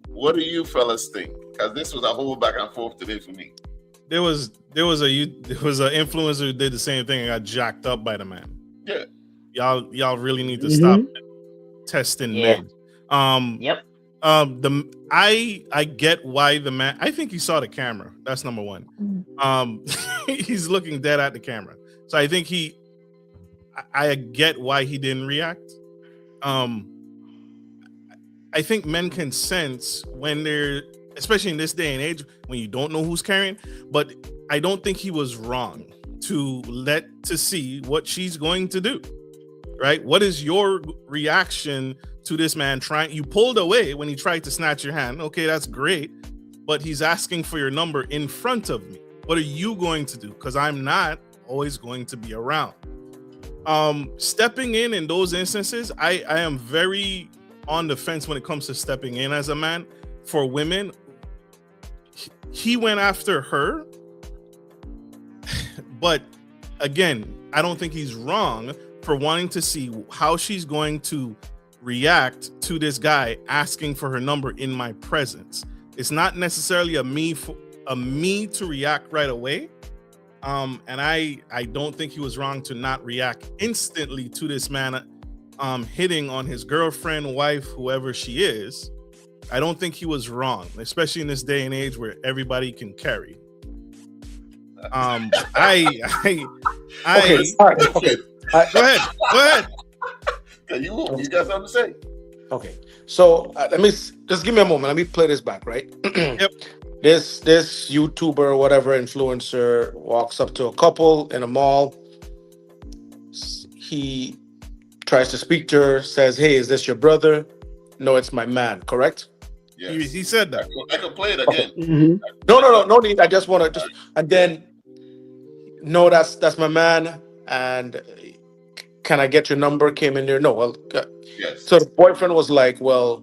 what do you fellas think? Because this was a whole back and forth today for me. There was an influencer who did the same thing and got jacked up by the man. Yeah. Y'all really need to stop testing men. Yep. I get why the man, I think he saw the camera. That's number one. He's looking dead at the camera. So I think I get why he didn't react. I I think men can sense when they're, especially in this day and age, when you don't know who's carrying. But I don't think he was wrong to see what she's going to do. Right? What is your reaction to this man trying? You pulled away when he tried to snatch your hand. Okay, that's great. But he's asking for your number in front of me. What are you going to do? Because I'm not always going to be around. Stepping in those instances, I am very on the fence when it comes to stepping in as a man. For women, he went after her. But again, I don't think he's wrong for wanting to see how she's going to react to this guy asking for her number in my presence. It's not necessarily a me to react right away. And I don't think he was wrong to not react instantly to this man hitting on his girlfriend, wife, whoever she is. I don't think he was wrong, especially in this day and age where everybody can carry. Okay, Okay. Go ahead. Okay, you got something to say? Okay, so let me just give me a moment. Let me play this back, right? Yep. This YouTuber, whatever influencer, walks up to a couple in a mall. He tries to speak to her, says, "Hey, is this your brother?" "No, it's my man." Correct? Yes. He said that. I could play it again. Mhm. No need. I just want to and then, "No, that's my man. And can I get your number?" Came in there. No, well, Yes. so the boyfriend was like, "Well,"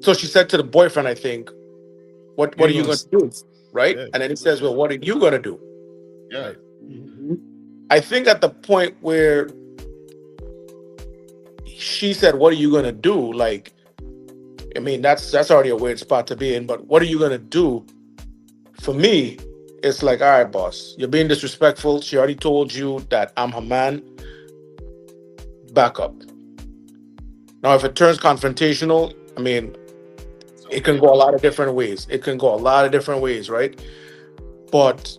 so she said to the boyfriend, I think, what are you going to do? Right? Yeah. And then he says, "Well, what are you going to do?" Yeah. Mhm. I think at the point where she said, "What are you going to do?" Like, I mean, that's already a weird spot to be in, but what are you going to do? For me, it's like, all right, boss, you're being disrespectful. She already told you that I'm her man. Back up. Now, if it turns confrontational, I mean, it can go a lot of different ways. Right? But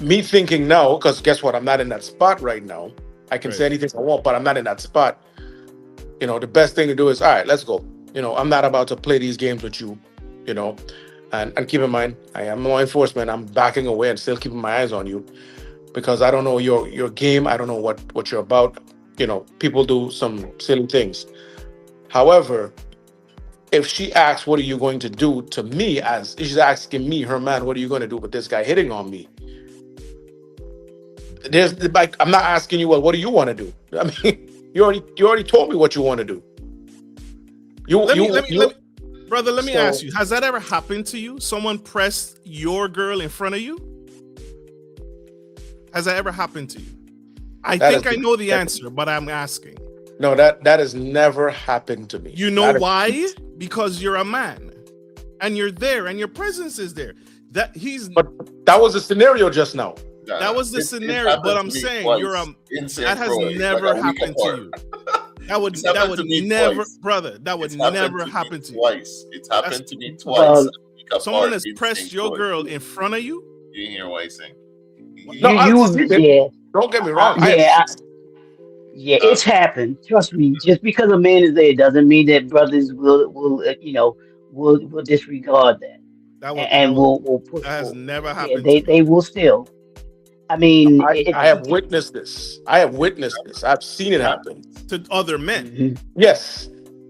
me thinking now, because guess what? I'm not in that spot right now. I can say Right. anything I want, but I'm not in that spot. The best thing to do is, all right, let's go. I'm not about to play these games with you, and keep in mind, I am law enforcement. I'm backing away and still keeping my eyes on you because I don't know your game. I don't know what you're about. People do some silly things. However, if she asks, what are you going to do to me, as she's asking me, her man, what are you going to do with this guy hitting on me? There's like, I'm not asking you, well, what do you want to do? I mean, you already told me what you want to do. Let me, brother, let me So- ask you, has that ever happened to you? Someone pressed your girl in front of you? Has that ever happened to you? I think I know the answer, but I'm asking. No, that has never happened to me. You know That is- why? Because you're a man. And you're there and your presence is there. But that was a scenario just now. that was the It scenario, happened but to I'm me saying twice you're in St. that has Croix, never like a week happened to apart. you. That would It's happened to me never, twice. brother. That would It's happened never to me happen to you. twice. It's happened to me twice. Well, a week apart Someone has in pressed St. your Croix. girl in front of you. You hear what I'm saying? No, Yeah. don't get me wrong. Yeah, it's happened. Trust me. Just because a man is there doesn't mean that brothers will disregard that and will push that has forward. never Yeah, happened. they will still. I mean, I have witnessed this. I've seen it happen. to other men. Mhm. Yes,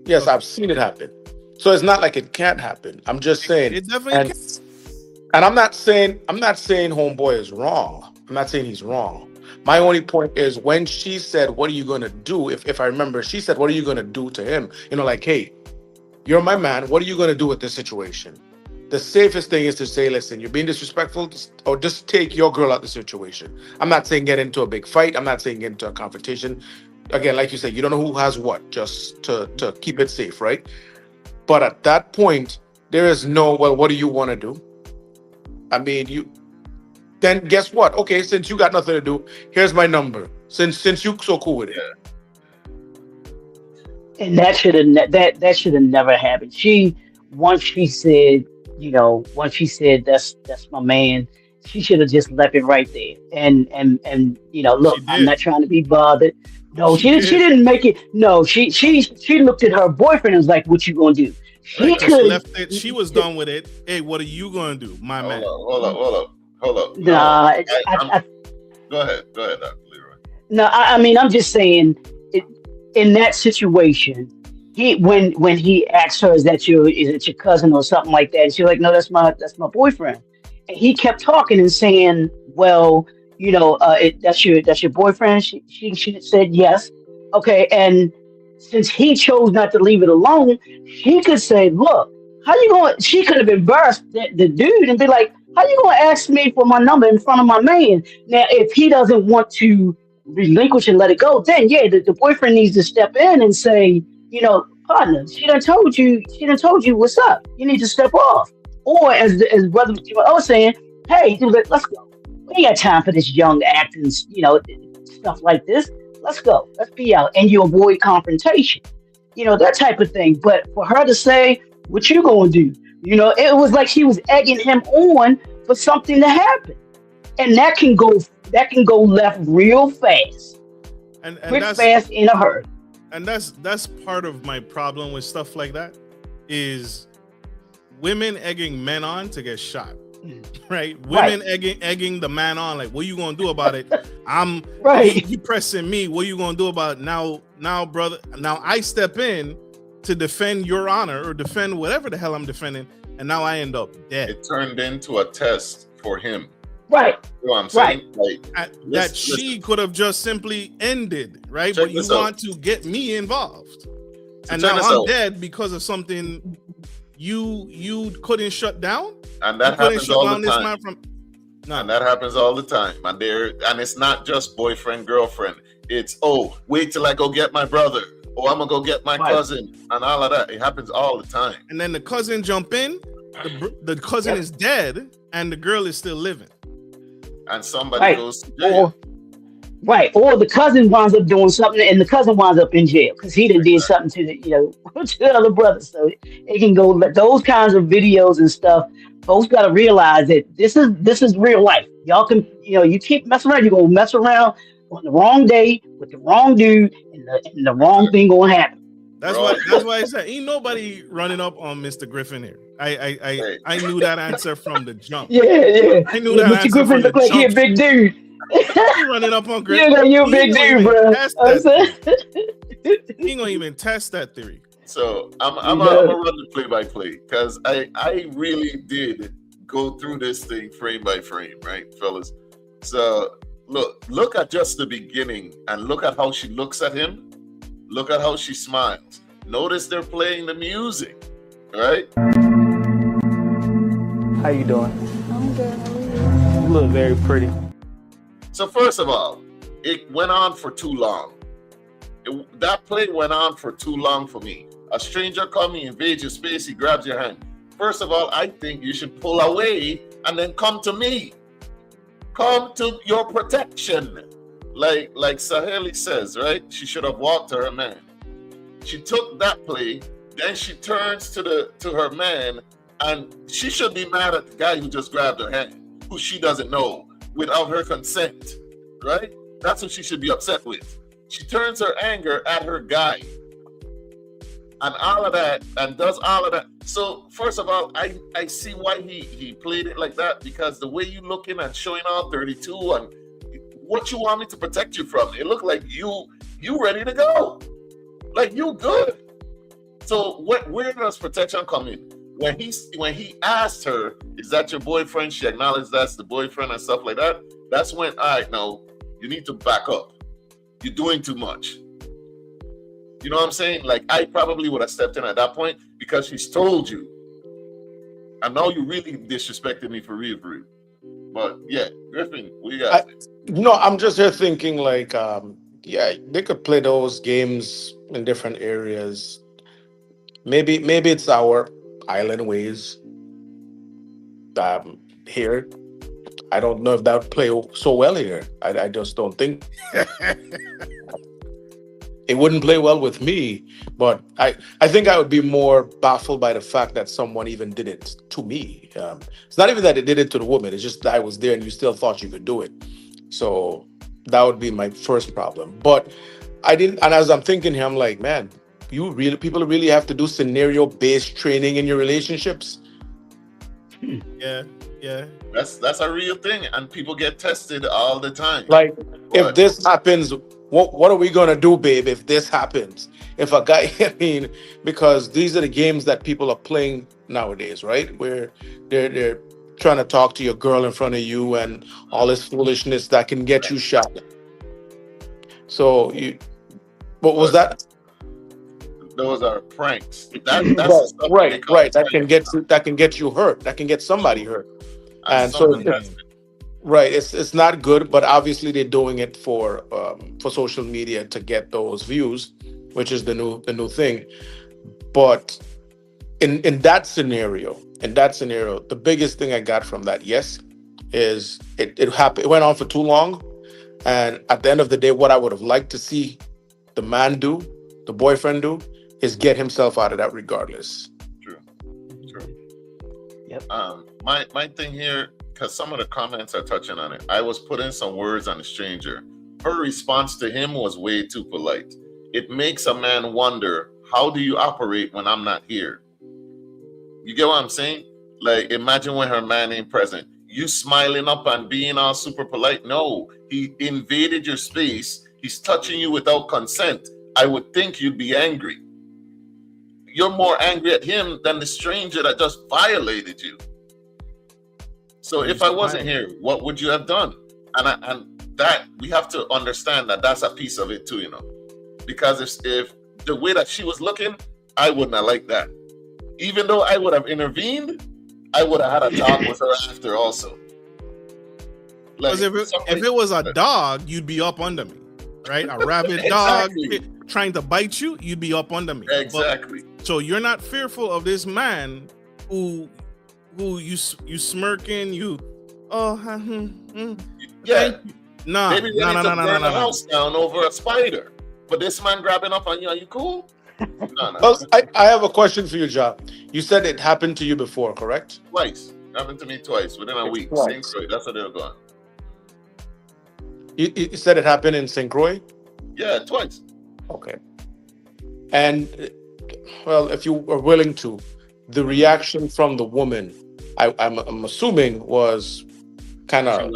Okay. I've seen it happen. So it's not like it can't happen. I'm just saying. It definitely and, can. and I'm not saying homeboy is wrong. I'm not saying he's wrong. My only point is when she said, "What are you gonna do?" If I remember, she said, "What are you gonna do to him?" Like, "Hey, you're my man. What are you gonna do with this situation?" The safest thing is to say, "Listen, you're being disrespectful," or just take your girl out of the situation. I'm not saying get into a big fight. I'm not saying get into a confrontation. Again, like you said, you don't know who has what, just to keep it safe, right? But at that point, there is no, well, what do you want to do? I mean, then guess what? Okay, since you got nothing to do, here's my number. Since you so cool with it. And that should have that should have never happened. Once she said that's my man, she should have just left it right there. And look, She I'm did. not trying to be bothered, No, She she did. didn't make it. No, she looked at her boyfriend and was like, "What you gonna do?" She Right, just could. left it. She was done with it. Hey, what are you gonna do, my Hold man? up, hold up, hold up, hold up. No, Nah, I'm. I Go ahead, Dr. Leroy. no, I mean, I'm just saying, it, in that situation, when he asked her, is it your cousin or something like that? And she's like, no, that's my boyfriend. And he kept talking and saying, well, that's your boyfriend. She said yes, okay. And since he chose not to leave it alone, she could say, look, how you going? She could have embarrassed the dude and be like, how you gonna ask me for my number in front of my man? Now, if he doesn't want to relinquish and let it go, then yeah, the boyfriend needs to step in and say, partner, she done told you what's up. You need to step off. Or as brother Joel was saying, hey, dude, let's go. We ain't got time for this young acting, stuff like this. Let's go. Let's be out. And you avoid confrontation. That type of thing. But for her to say, what you gonna do? It was like she was egging him on for something to happen. And that can go left real fast. And Quick, that's fast, in a hurry. and that's part of my problem with stuff like that is women egging men on to get shot. Right? Women Right. egging the man on, like, what you gonna do about it? Right. You pressing me, what you gonna do about it? Now, brother, now I step in to defend your honor or defend whatever the hell I'm defending, and now I end up dead. It turned into a test for him. Right. You know what I'm saying? Right. Like, That she could have just simply ended, right? Check But you this out. want to get me involved. And check now this I'm out. dead because of something you couldn't shut down. And You that couldn't happens shut all down the this time. man from. No. And that happens all the time. And it's not just boyfriend, girlfriend. It's, oh, wait till I go get my brother. Oh, I'm gonna go get my Right. cousin, and all of that. It happens all the time. And then the cousin jump in. The cousin is dead, and the girl is still living. And somebody Right. goes to jail. Or the cousin winds up doing something, and the cousin winds up in jail because he done did something to to the other brother. So it can go those kinds of videos and stuff. Folks got to realize that this is real life. Y'all can you keep messing around, you're gonna mess around on the wrong day with the wrong dude, and the wrong thing gonna happen. That's Bro. why I said ain't nobody running up on Mr. Griffin here. Hey. I knew that answer from the jump. Yeah. I knew that Mr. answer Griffin from the look like he a jump. big dude. He running up on Griffin. Yeah, you a He big ain't gonna dude, even bro. test I'm that saying. theory. He ain't gonna even test that theory. So I'm gonna run the play by play because I really did go through this thing frame by frame, right, fellas? So look at just the beginning and look at how she looks at him. Look at how she smiles. Notice they're playing the music, right? How you doing? I'm good. How are you? You look very pretty. So first of all, it went on for too long. That play went on for too long for me. A stranger coming, invades your space, he grabs your hand. First of all, I think you should pull away and then come to me. Come to your protection. Like Saheli says, right? She should have walked to her man. She took that play, then she turns to her man, and she should be mad at the guy who just grabbed her hand, who she doesn't know, without her consent, right? That's what she should be upset with. She turns her anger at her guy and all of that, and does all of that. So first of all, I see why he played it like that, because the way you looking and showing all 32 and what you want me to protect you from, it looked like you ready to go, like you good. So where does protection come in? When he asked her, is that your boyfriend? She acknowledged that's the boyfriend and stuff like that. That's when, all right, no, you need to back up. You're doing too much. You know what I'm saying? Like, I probably would have stepped in at that point because she's told you. And now you really disrespected me for real. But yeah, Griffin, what you got? No, I'm just here thinking like, yeah, they could play those games in different areas. Maybe it's our island ways. Here, I don't know if that would play so well here. I just don't think it wouldn't play well with me. But I think I would be more baffled by the fact that someone even did it to me. It's not even that they did it to the woman. It's just that I was there and you still thought you could do it. So that would be my first problem. But I didn't, and as I'm thinking here, I'm like, man, people really have to do scenario based training in your relationships. Yeah, yeah. That's a real thing, and people get tested all the time. Like, if But this happens, what are we gonna do, babe? If this happens, if a guy, I mean, because these are the games that people are playing nowadays, right? Where they're trying to talk to your girl in front of you and all this foolishness that can get you shot. So what was but that? those are pranks. That's the stuff that they Right, call right. pranks. That can get you hurt. That can get somebody hurt. And And so someone has right, it's not good, but obviously they're doing it for social media to get those views, which is the new thing. But in that scenario, the biggest thing I got from that, yes, is it happened. It went on for too long, and at the end of the day, what I would have liked to see the man do, the boyfriend do, is get himself out of that regardless. true. Yep. My thing here, because some of the comments are touching on it. I was putting some words on a stranger. Her response to him was way too polite. It makes a man wonder, how do you operate when I'm not here? You get what I'm saying? Like, imagine when her man ain't present. You smiling up and being all super polite. No, he invaded your space. He's touching you without consent. I would think you'd be angry. You're more angry at him than the stranger that just violated you. So if I wasn't here, what would you have done? And that we have to understand that that's a piece of it too, you know. Because if the way that she was looking, I wouldn't have liked that. Even though I would have intervened, I would have had a talk with her after also. Like, Because if it was a dog, you'd be up under me, right? A rabid dog trying to bite you, you'd be up under me. Exactly. So you're not fearful of this man who you smirking, Yeah. Nah, Maybe we need to burn the house down over a spider. But this man grabbing up on you, are you cool? No. Well, I have a question for you, Ja. You said it happened to you before, correct? Twice. Happened to me twice within a week. Twice. St. Croix. That's how they were going. You said it happened in St. Croix? Yeah, twice. Okay. And, well, if you are willing to, the reaction from the woman, I'm assuming was kind of...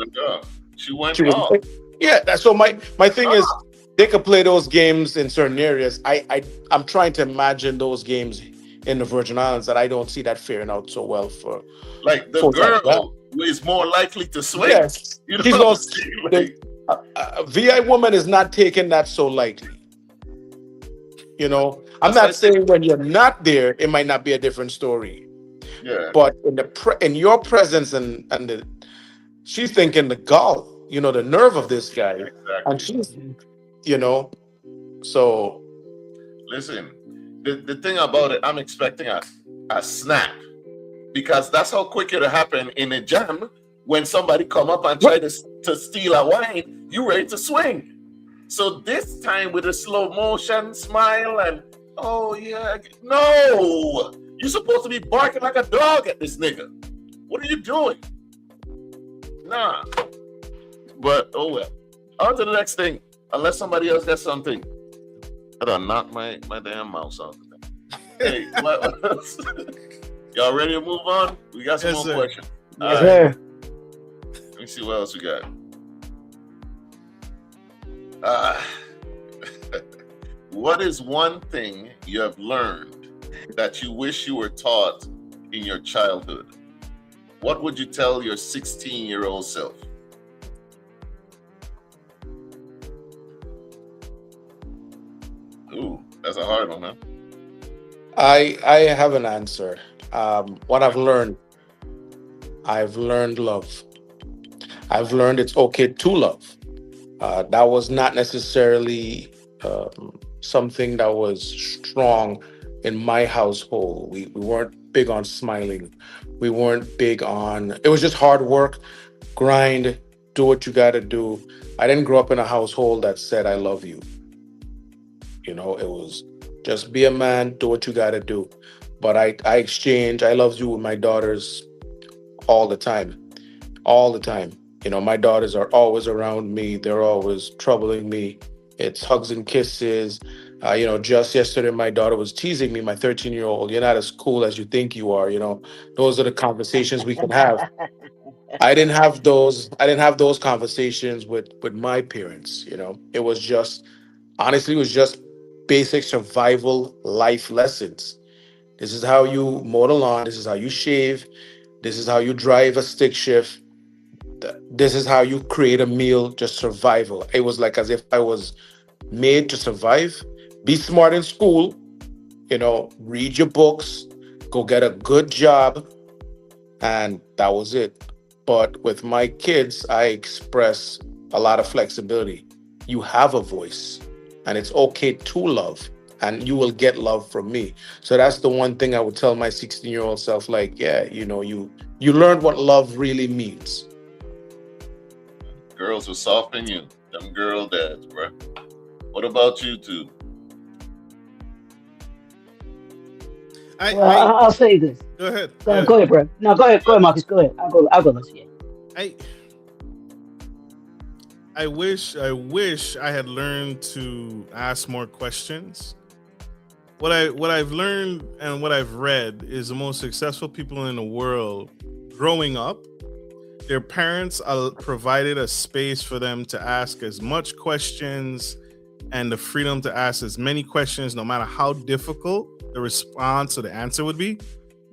She went off. Yeah, so my thing is, they could play those games in certain areas. I'm trying to imagine those games in the Virgin Islands that I don't see that faring out so well for. Like the girl who is more likely to swing. Yes, you know she's going. VI woman is not taking that so lightly. You know, I'm not saying when you're not there, it might not be a different story. Yeah. But in your presence and she's thinking the gall, you know, the nerve of this guy, and she's, you know, so. Listen, the thing about it, I'm expecting a snap, because that's how quick it'll happen in a jam. When somebody come up and try to steal a wine, you ready to swing. So this time with a slow motion smile and, oh yeah, no, you're supposed to be barking like a dog at this nigga. What are you doing? Nah. But oh well. On to the next thing. Unless somebody else has something. I done knocked my damn mouse off. Hey, what else? Y'all ready to move on? We got some more questions. Yes, sir. Let me see what else we got. What is one thing you have learned that you wish you were taught in your childhood? What would you tell your 16-year-old self? Ooh, that's a hard one, huh? I have an answer. What I've learned love. I've learned it's okay to love. That was not necessarily something that was strong in my household. We weren't big on smiling. We weren't big on, it was just hard work, grind, do what you got to do. I didn't grow up in a household that said, I love you. You know, it was just be a man, do what you got to do. But I exchange, I love you with my daughters all the time. All the time. You know, my daughters are always around me. They're always troubling me. It's hugs and kisses. Just yesterday, my daughter was teasing me, my 13-year-old, you're not as cool as you think you are. Those are the conversations we can have. I didn't have those conversations with my parents. It was just, honestly, it was just basic survival life lessons. This is how you mow the lawn. This is how you shave. This is how you drive a stick shift. This is how you create a meal. Just survival. It was like as if I was made to survive. Be smart in school. Read your books. Go get a good job, and that was it. But with my kids, I express a lot of flexibility. You have a voice, and it's okay to love, and you will get love from me. So that's the one thing I would tell my 16-year-old self. Like, yeah, you learned what love really means. Girls will soften you. Them girl dads, bro. What about you two? I'll say this. Go ahead. Go ahead, bro. No, go ahead, Marcus. Go ahead. I'll go. Let's see. I wish I had learned to ask more questions. What I've learned and what I've read is the most successful people in the world growing up, their parents provided a space for them to ask as much questions and the freedom to ask as many questions, no matter how difficult the response or the answer would be.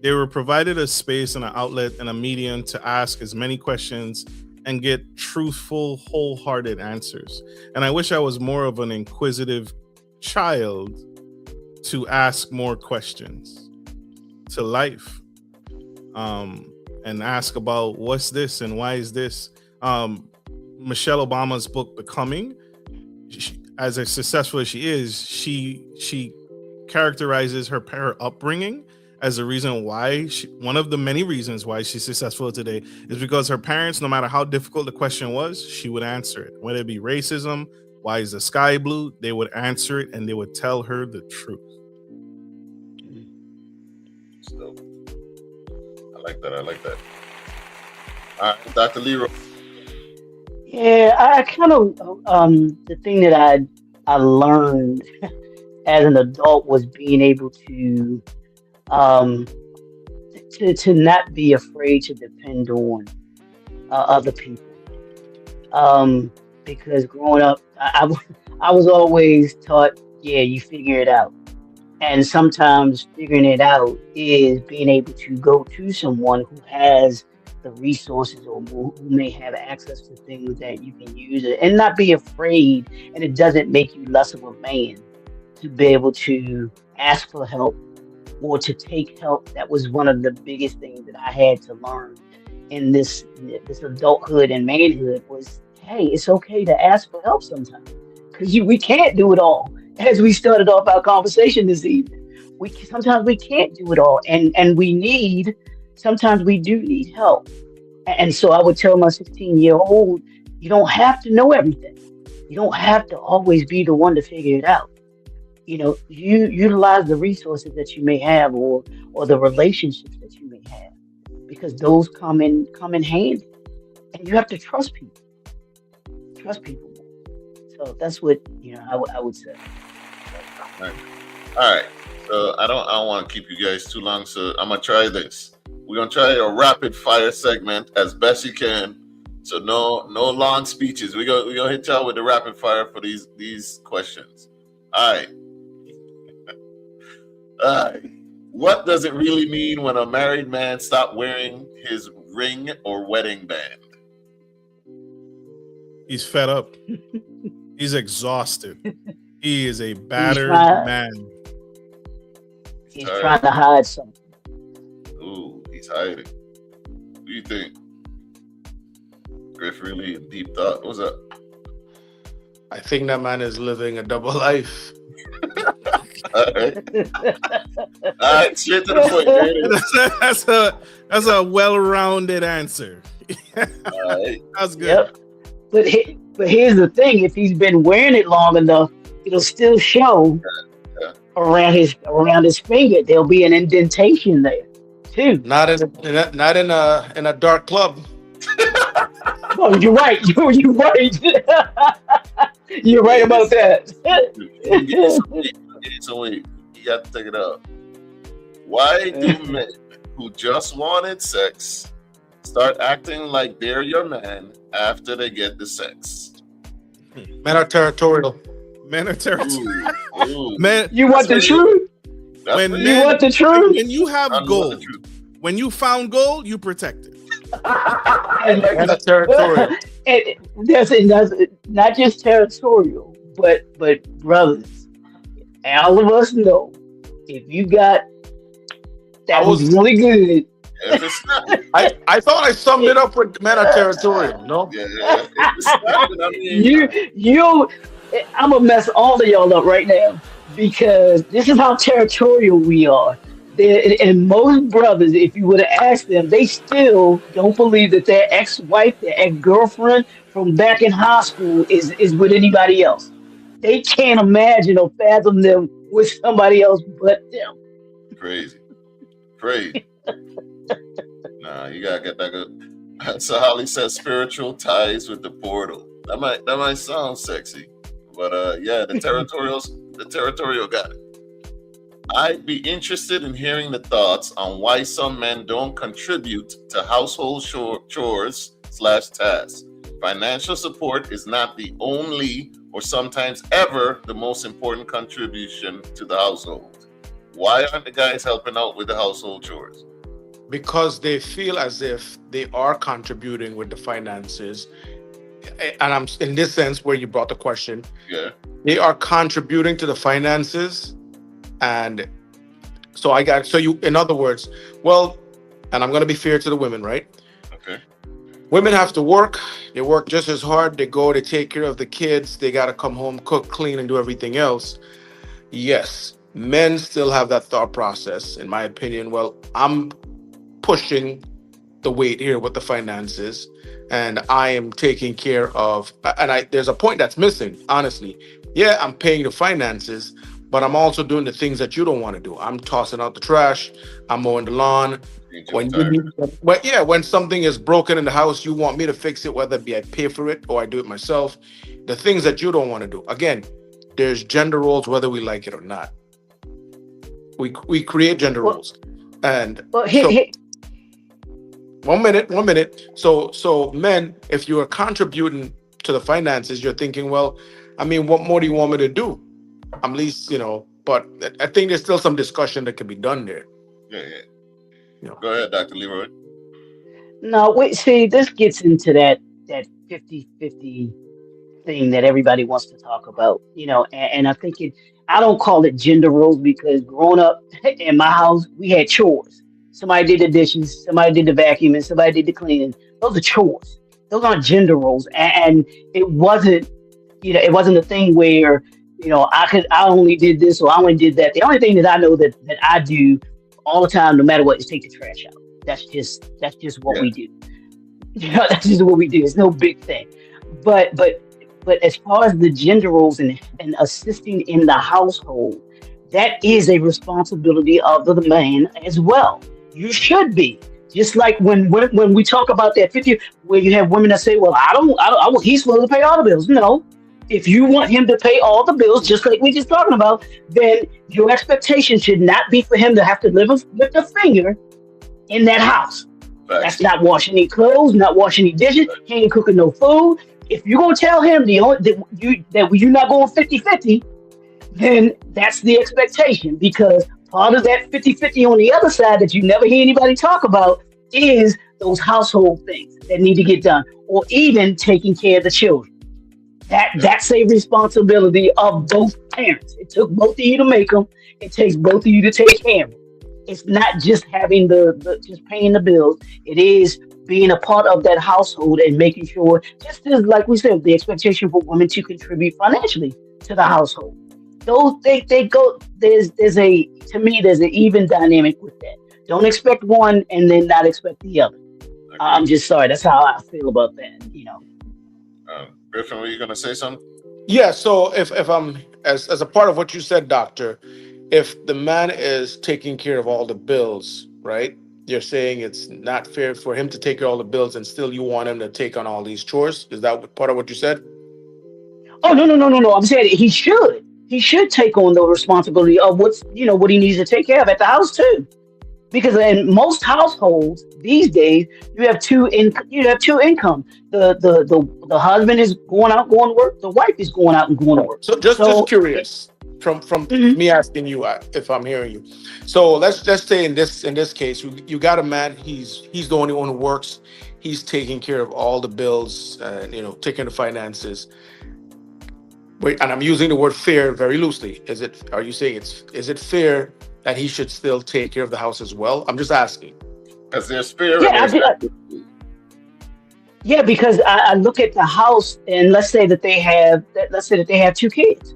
They were provided a space and an outlet and a medium to ask as many questions and get truthful, wholehearted answers. And I wish I was more of an inquisitive child to ask more questions to life, and ask about what's this and why is this. Michelle Obama's book, Becoming, as successful as she is, she characterizes her upbringing as a reason why one of the many reasons why she's successful today is because her parents, no matter how difficult the question was, she would answer it. Whether it be racism, why is the sky blue, they would answer it and they would tell her the truth. So, I like that. All right, Dr. Leroy. Yeah, I kind of the thing that I learned as an adult was being able to not be afraid to depend on other people. Because growing up, I was always taught, yeah, you figure it out. And sometimes figuring it out is being able to go to someone who has the resources or who may have access to things that you can use it and not be afraid. And it doesn't make you less of a man to be able to ask for help or to take help. That was one of the biggest things that I had to learn in this adulthood and manhood was, hey, it's okay to ask for help sometimes because we can't do it all. As we started off our conversation this evening, sometimes we can't do it all, and sometimes we do need help. And so I would tell my 16-year-old, you don't have to know everything. You don't have to always be the one to figure it out. You utilize the resources that you may have or the relationships that you may have, because those come in handy. And you have to trust people. Trust people more. So that's what I would say. All right. So I don't want to keep you guys too long. So I'm gonna try this. We're gonna try a rapid fire segment as best you can. So no long speeches. We're gonna hit y'all with the rapid fire for these questions. All right. What does it really mean when a married man stops wearing his ring or wedding band? He's fed up. He's exhausted. He is a battered man. He's trying to hide something. Ooh, he's hiding. What do you think? Griff, really in deep thought. What's up? I think that man is living a double life. All right, straight to the point. That's a well-rounded answer. All right. That's good. Yep. But here's the thing: if he's been wearing it long enough, it'll still show around his finger. There'll be an indentation there too. Not in a dark club. Oh, you're right. You're right. You're right about that. So wait, you got to take it out. Why do men who just wanted sex start acting like they're your man after they get the sex? Men are territorial. Men are territorial. Ooh. Men, You want the truth? when That's You men, want the truth? when you have I know the gold, truth. when you found gold, you protect it. Men are territorial. And that's not just territorial, but brothers, all of us know if you got that was really good. If it's not, I thought I summed it up with men are territorial. No, yeah, if it's not, then I mean, You, I'm gonna mess all of y'all up right now because this is how territorial we are. And most brothers, if you would have asked them, they still don't believe that their ex-wife, their ex-girlfriend from back in high school is with anybody else. They can't imagine or fathom them with somebody else but them. crazy. Nah, you gotta get that good. So Holly says spiritual ties with the portal. That might sound sexy, but yeah, the territorial got it. I'd be interested in hearing the thoughts on why some men don't contribute to household chores/tasks. Financial support is not the only or sometimes ever the most important contribution to the household. Why aren't the guys helping out with the household chores? because they feel as if they are contributing with the finances. And I'm in this sense where you brought the question. Yeah. They are contributing to the finances, and so you. In other words, well, and I'm going to be fair to the women, right? Okay. Women have to work. They work just as hard. They go, they take care of the kids. They got to come home, cook, clean, and do everything else. Yes, men still have that thought process, in my opinion. Well, I'm pushing the weight here with the finances, and I am taking care of, and there's a point that's missing, honestly. Yeah, I'm paying the finances, but I'm also doing the things that you don't want to do. I'm tossing out the trash. I'm mowing the lawn. When something is broken in the house, you want me to fix it, whether it be I pay for it or I do it myself. The things that you don't want to do. Again, there's gender roles, whether we like it or not. We create gender roles. And one minute. So men, if you are contributing to the finances, you're thinking, well, I mean, what more do you want me to do? At least, but I think there's still some discussion that can be done there. Yeah. Go ahead, Dr. Leroy. No, wait, see, this gets into that 50-50 thing that everybody wants to talk about, and I think I don't call it gender roles because growing up in my house, we had chores. Somebody did the dishes, somebody did the vacuuming, somebody did the cleaning. Those are chores. Those aren't gender roles. And it wasn't, it wasn't a thing where, I only did this or I only did that. The only thing that I know that I do all the time, no matter what, is take the trash out. That's just what we do. That's just what we do. It's no big thing. But as far as the gender roles and assisting in the household, that is a responsibility of the man as well. You should be. Just like when we talk about that 50, where you have women that say, well, he's supposed to pay all the bills. No. If you want him to pay all the bills, just like we just talking about, then your expectation should not be for him to have to live with a finger in that house. That's not washing any clothes, not washing any dishes, he ain't cooking no food. If you're going to tell him that you're not going 50-50, then that's the expectation, because part of that 50-50 on the other side that you never hear anybody talk about is those household things that need to get done, or even taking care of the children. That's a responsibility of both parents. It took both of you to make them. It takes both of you to take care of them. It's not just having just paying the bills. It is being a part of that household and making sure, just as like we said, the expectation for women to contribute financially to the household. Those they go. There's an even dynamic with that. Don't expect one and then not expect the other. I'm just sorry. That's how I feel about that. Griffin, were you going to say something? Yeah. So if I'm as a part of what you said, Doctor, if the man is taking care of all the bills, right, You're saying it's not fair for him to take all the bills and still you want him to take on all these chores? Is that part of what you said? Oh, no. I'm saying he should. He should take on the responsibility of what he needs to take care of at the house too. Because in most households these days, you have two income. The husband is going to work. The wife is going out and going to Right. work. So just So, curious from mhm. me asking you if I'm hearing you. So let's say in this case you got a man. He's the only one who works. He's taking care of all the bills and taking the finances. Wait, and I'm using the word fair very loosely. Are you saying is it fair that he should still take care of the house as well? I'm just asking. Because there's fear and yeah, there's yeah, because I look at the house and let's say that they have two kids.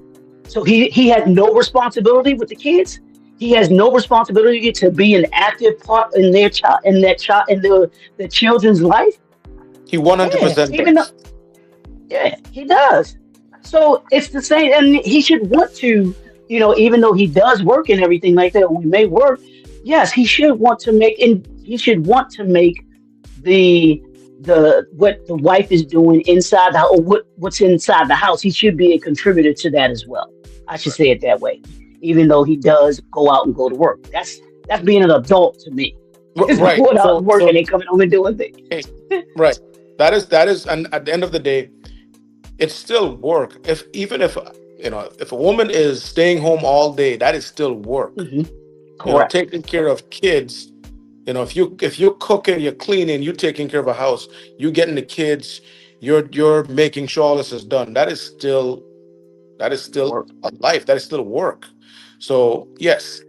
So he has no responsibility with the kids. He has no responsibility to be an active part in the children's life. He Yeah, 100% even though does. yeah, he does. So it's the same, and he should want to, even though he does work and everything like that, we may work. Yes, he should want to make the what the wife is doing inside the house, or what's inside the house. He should be a contributor to that as well. I should say it that way. Even though he does go out and go to work, that's being an adult to me. It's Right. going out So and working and coming home and doing things. hey, right. That is, and at the end of the day, it's still work. If a woman is staying home all day, that is still work. Hmm. Correct. Taking care of kids. If you're cooking, you're cleaning, you're taking care of a house, you getting the kids, you're making sure all this is done. That is still Work. a life. That is still work. So yes,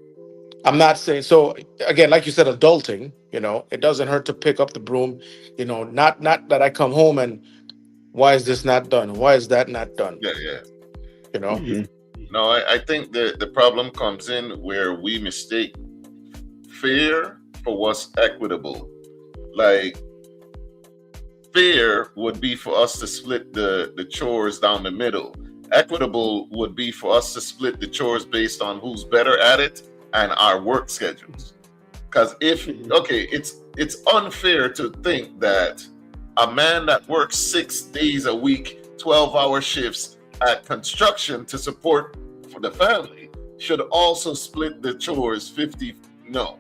I'm not saying so. Again, like you said, adulting. It doesn't hurt to pick up the broom. Not that I come home and why is this not done? Why is that not done? yeah. You know. Hmm. No, I think the problem comes in where we mistake fair for what's equitable. Like fair would be for us to split the chores down the middle. Equitable would be for us to split the chores based on who's better at it and our work schedules. Because it's unfair to think that a man that works 6 days a week, 12-hour shifts at construction to support for the family should also split the chores 50. No,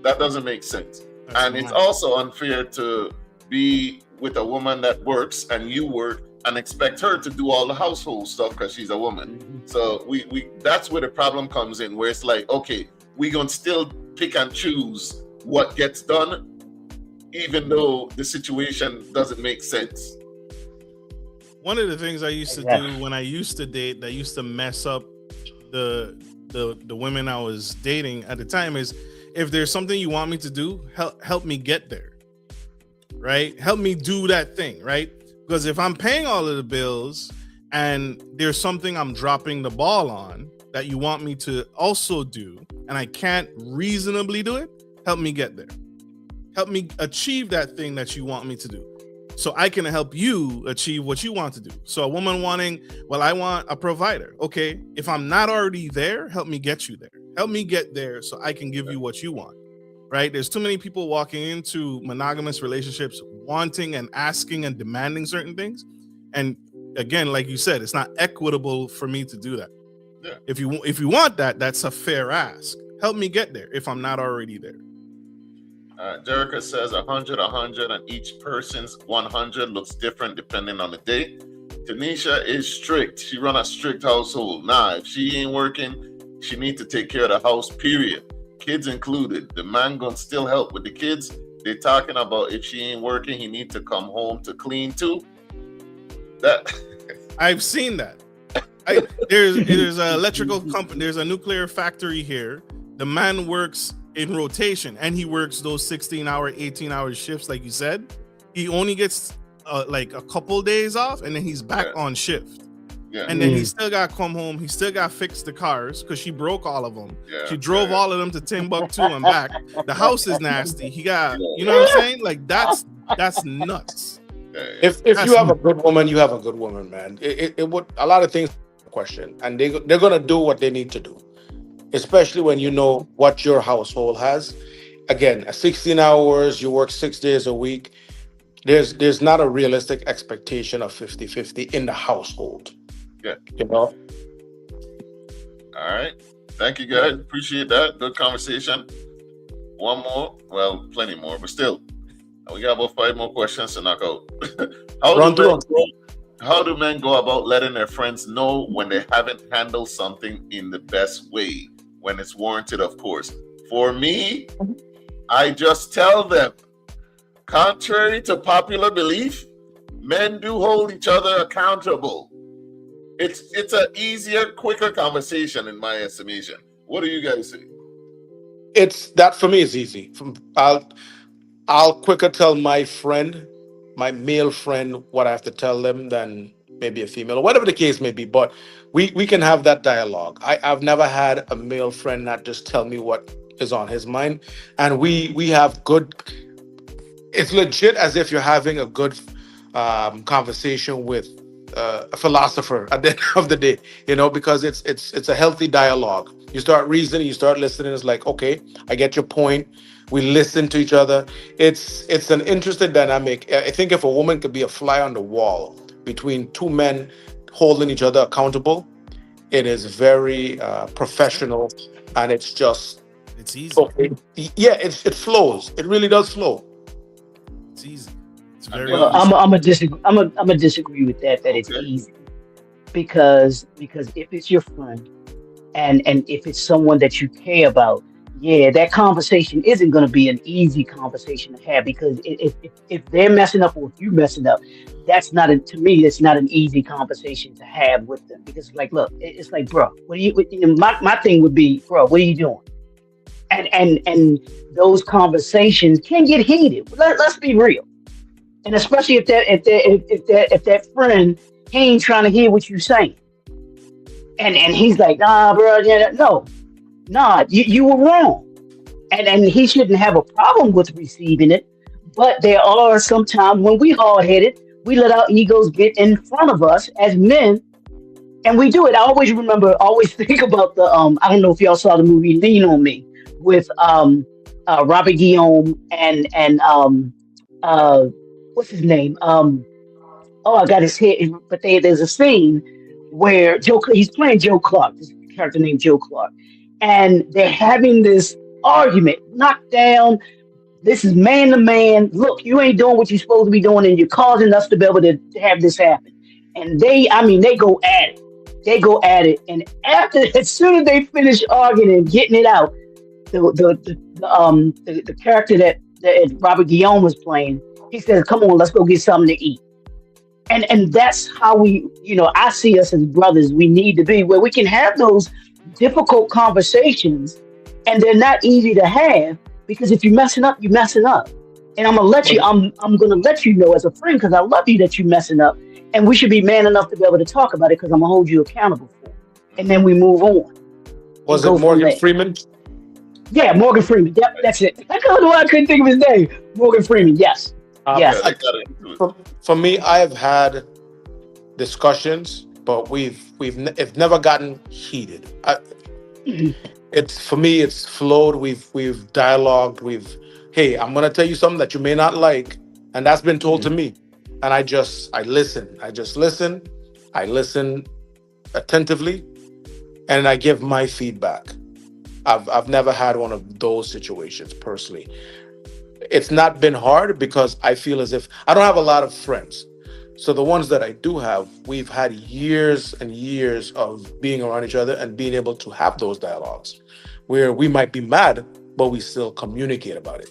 that doesn't make sense. And it's also unfair to be with a woman that works and you work and expect her to do all the household stuff because she's a woman. So we that's where the problem comes in, where it's like, okay, we gonna still pick and choose what gets done, even though the situation doesn't make sense. One of the things I used to do when I used to date that used to mess up the women I was dating at the time is, if there's something you want me to do, help me get there, right? Help me do that thing, right? Because if I'm paying all of the bills and there's something I'm dropping the ball on that you want me to also do and I can't reasonably do it, help me get there. Help me achieve that thing that you want me to do, so I can help you achieve what you want to do. So a woman wanting, well, I want a provider. Okay, if I'm not already there, help me get you there. Help me get there so I can give you what you want, right? There's too many people walking into monogamous relationships wanting and asking and demanding certain things. And again, like you said, it's not equitable for me to do that. Yeah. If you want that, that's a fair ask. Help me get there if I'm not already there. Jerica says 100, and each person's 100 looks different depending on the day. Tanisha is strict. She run a strict household. Nah, if she ain't working, she need to take care of the house, period. Kids included. The man gonna still help with the kids. They're talking about if she ain't working, he need to come home to clean too. That I've seen that. There's an electrical company. There's a nuclear factory here. The man works in rotation, and he works those 16-hour, 18-hour shifts, like you said. He only gets like a couple days off, and then he's back on shift. Yeah. And then he still got to come home. He still got to fix the cars because she broke all of them. Yeah. She drove all of them to Timbuktu and back. The house is nasty. He got, you know what I'm saying? Like that's nuts. If you have a good woman, you have a good woman, man. It would, a lot of things question, and they're gonna do what they need to do, especially when you know what your household has. again, 16 hours, you work 6 days a week. There's not a realistic expectation of 50-50 in the household. Yeah. You know? All right. Thank you, guys. Appreciate that. Good conversation. One more. Well, plenty more, but still, we got about 5 more questions to knock out. How do men go about letting their friends know when they haven't handled something in the best way, when it's warranted, of course? For me, I just tell them. Contrary to popular belief, men do hold each other accountable. It's an easier, quicker conversation in my estimation. What do you guys say? It's that for me is easy. I'll quicker tell my friend, my male friend, what I have to tell them than maybe a female or whatever the case may be. But we can have that dialogue. I've never had a male friend not just tell me what is on his mind, and we have good. It's legit as if you're having a good conversation with a philosopher at the end of the day, because it's a healthy dialogue. You start reasoning, you start listening. It's like, okay, I get your point. We listen to each other. It's an interesting dynamic. I think if a woman could be a fly on the wall between two men holding each other accountable, it is very professional, and it's easy. Okay. Yeah, it flows. It really does flow. It's easy. It's very Well, easy. I'm a disagree. I'm a disagree with that. That it's easy because if it's your friend and if it's someone that you care about, yeah, that conversation isn't going to be an easy conversation to have because if they're messing up or if you're messing up, to me, it's not an easy conversation to have with them because like, look, it's like, bro, my thing would be, bro, what are you doing? And those conversations can get heated. Let's be real. And especially if that friend, he ain't trying to hear what you're saying, and he's like, nah, bro, yeah, no, nah, you were wrong, and he shouldn't have a problem with receiving it. But there are some times when we hard headed, we let our egos get in front of us as men, and we do it. I always think about the I don't know if y'all saw the movie Lean on Me with Robert Guillaume and what's his name? I got his head. But there's a scene where he's playing Joe Clark, this character named Joe Clark, and they're having this argument, knockdown. This is man to man. Look, you ain't doing what you're supposed to be doing, and you're causing us to be able to have this happen. And they go at it. They go at it, and as soon as they finish arguing and getting it out, the character that Robert Guillaume was playing, he says, "Come on, let's go get something to eat." And that's how I see us as brothers. We need to be where we can have those difficult conversations, and they're not easy to have because if you're messing up, you're messing up. And I'm gonna let you. I'm gonna let you know as a friend because I love you that you're messing up, and we should be man enough to be able to talk about it because I'm gonna hold you accountable for it. And then we move on. Was it Morgan Freeman? Yeah, Morgan Freeman. Yep, that's it. I don't know why I couldn't think of his name. Morgan Freeman. Yes. Yes. For me, I have had discussions, but it's never gotten heated. For me, it's flowed. We've dialogued. Hey, I'm gonna tell you something that you may not like, and that's been told to me, and I listen. I listen attentively, and I give my feedback. I've never had one of those situations personally. It's not been hard because I feel as if I don't have a lot of friends. So the ones that I do have, we've had years and years of being around each other and being able to have those dialogues where we might be mad, but we still communicate about it.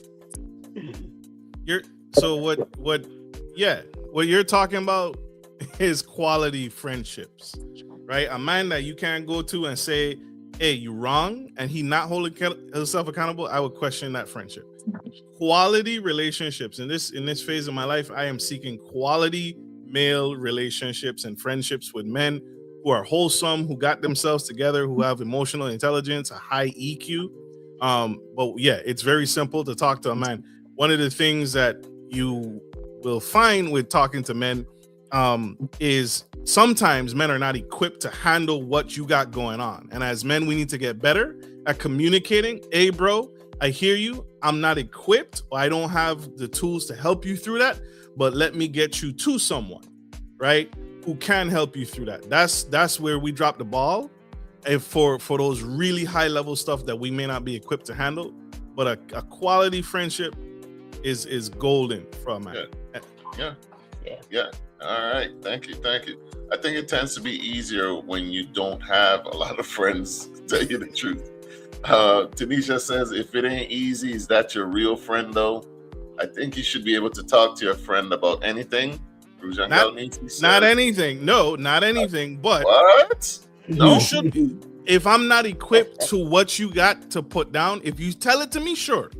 What you're talking about is quality friendships, right? A man that you can't go to and say, hey, you wrong, and he not holding himself accountable, I would question that friendship. Quality relationships. In this phase of my life, I am seeking quality male relationships and friendships with men who are wholesome, who got themselves together, who have emotional intelligence, a high EQ. But yeah, it's very simple to talk to a man. One of the things that you will find with talking to men is sometimes men are not equipped to handle what you got going on. And as men, we need to get better at communicating. Hey, bro, I hear you. I'm not equipped, or I don't have the tools to help you through that, but let me get you to someone, right, who can help you through that. That's where we drop the ball. And for those really high level stuff that we may not be equipped to handle, but a quality friendship is golden for a man. Yeah. All right. Thank you. I think it tends to be easier when you don't have a lot of friends, to tell you the truth. Tanisha says, if it ain't easy, is that your real friend though? I think you should be able to talk to your friend about anything. Not anything. No, not anything. But what? No. You should be. If I'm not equipped to what you got to put down, if you tell it to me, sure.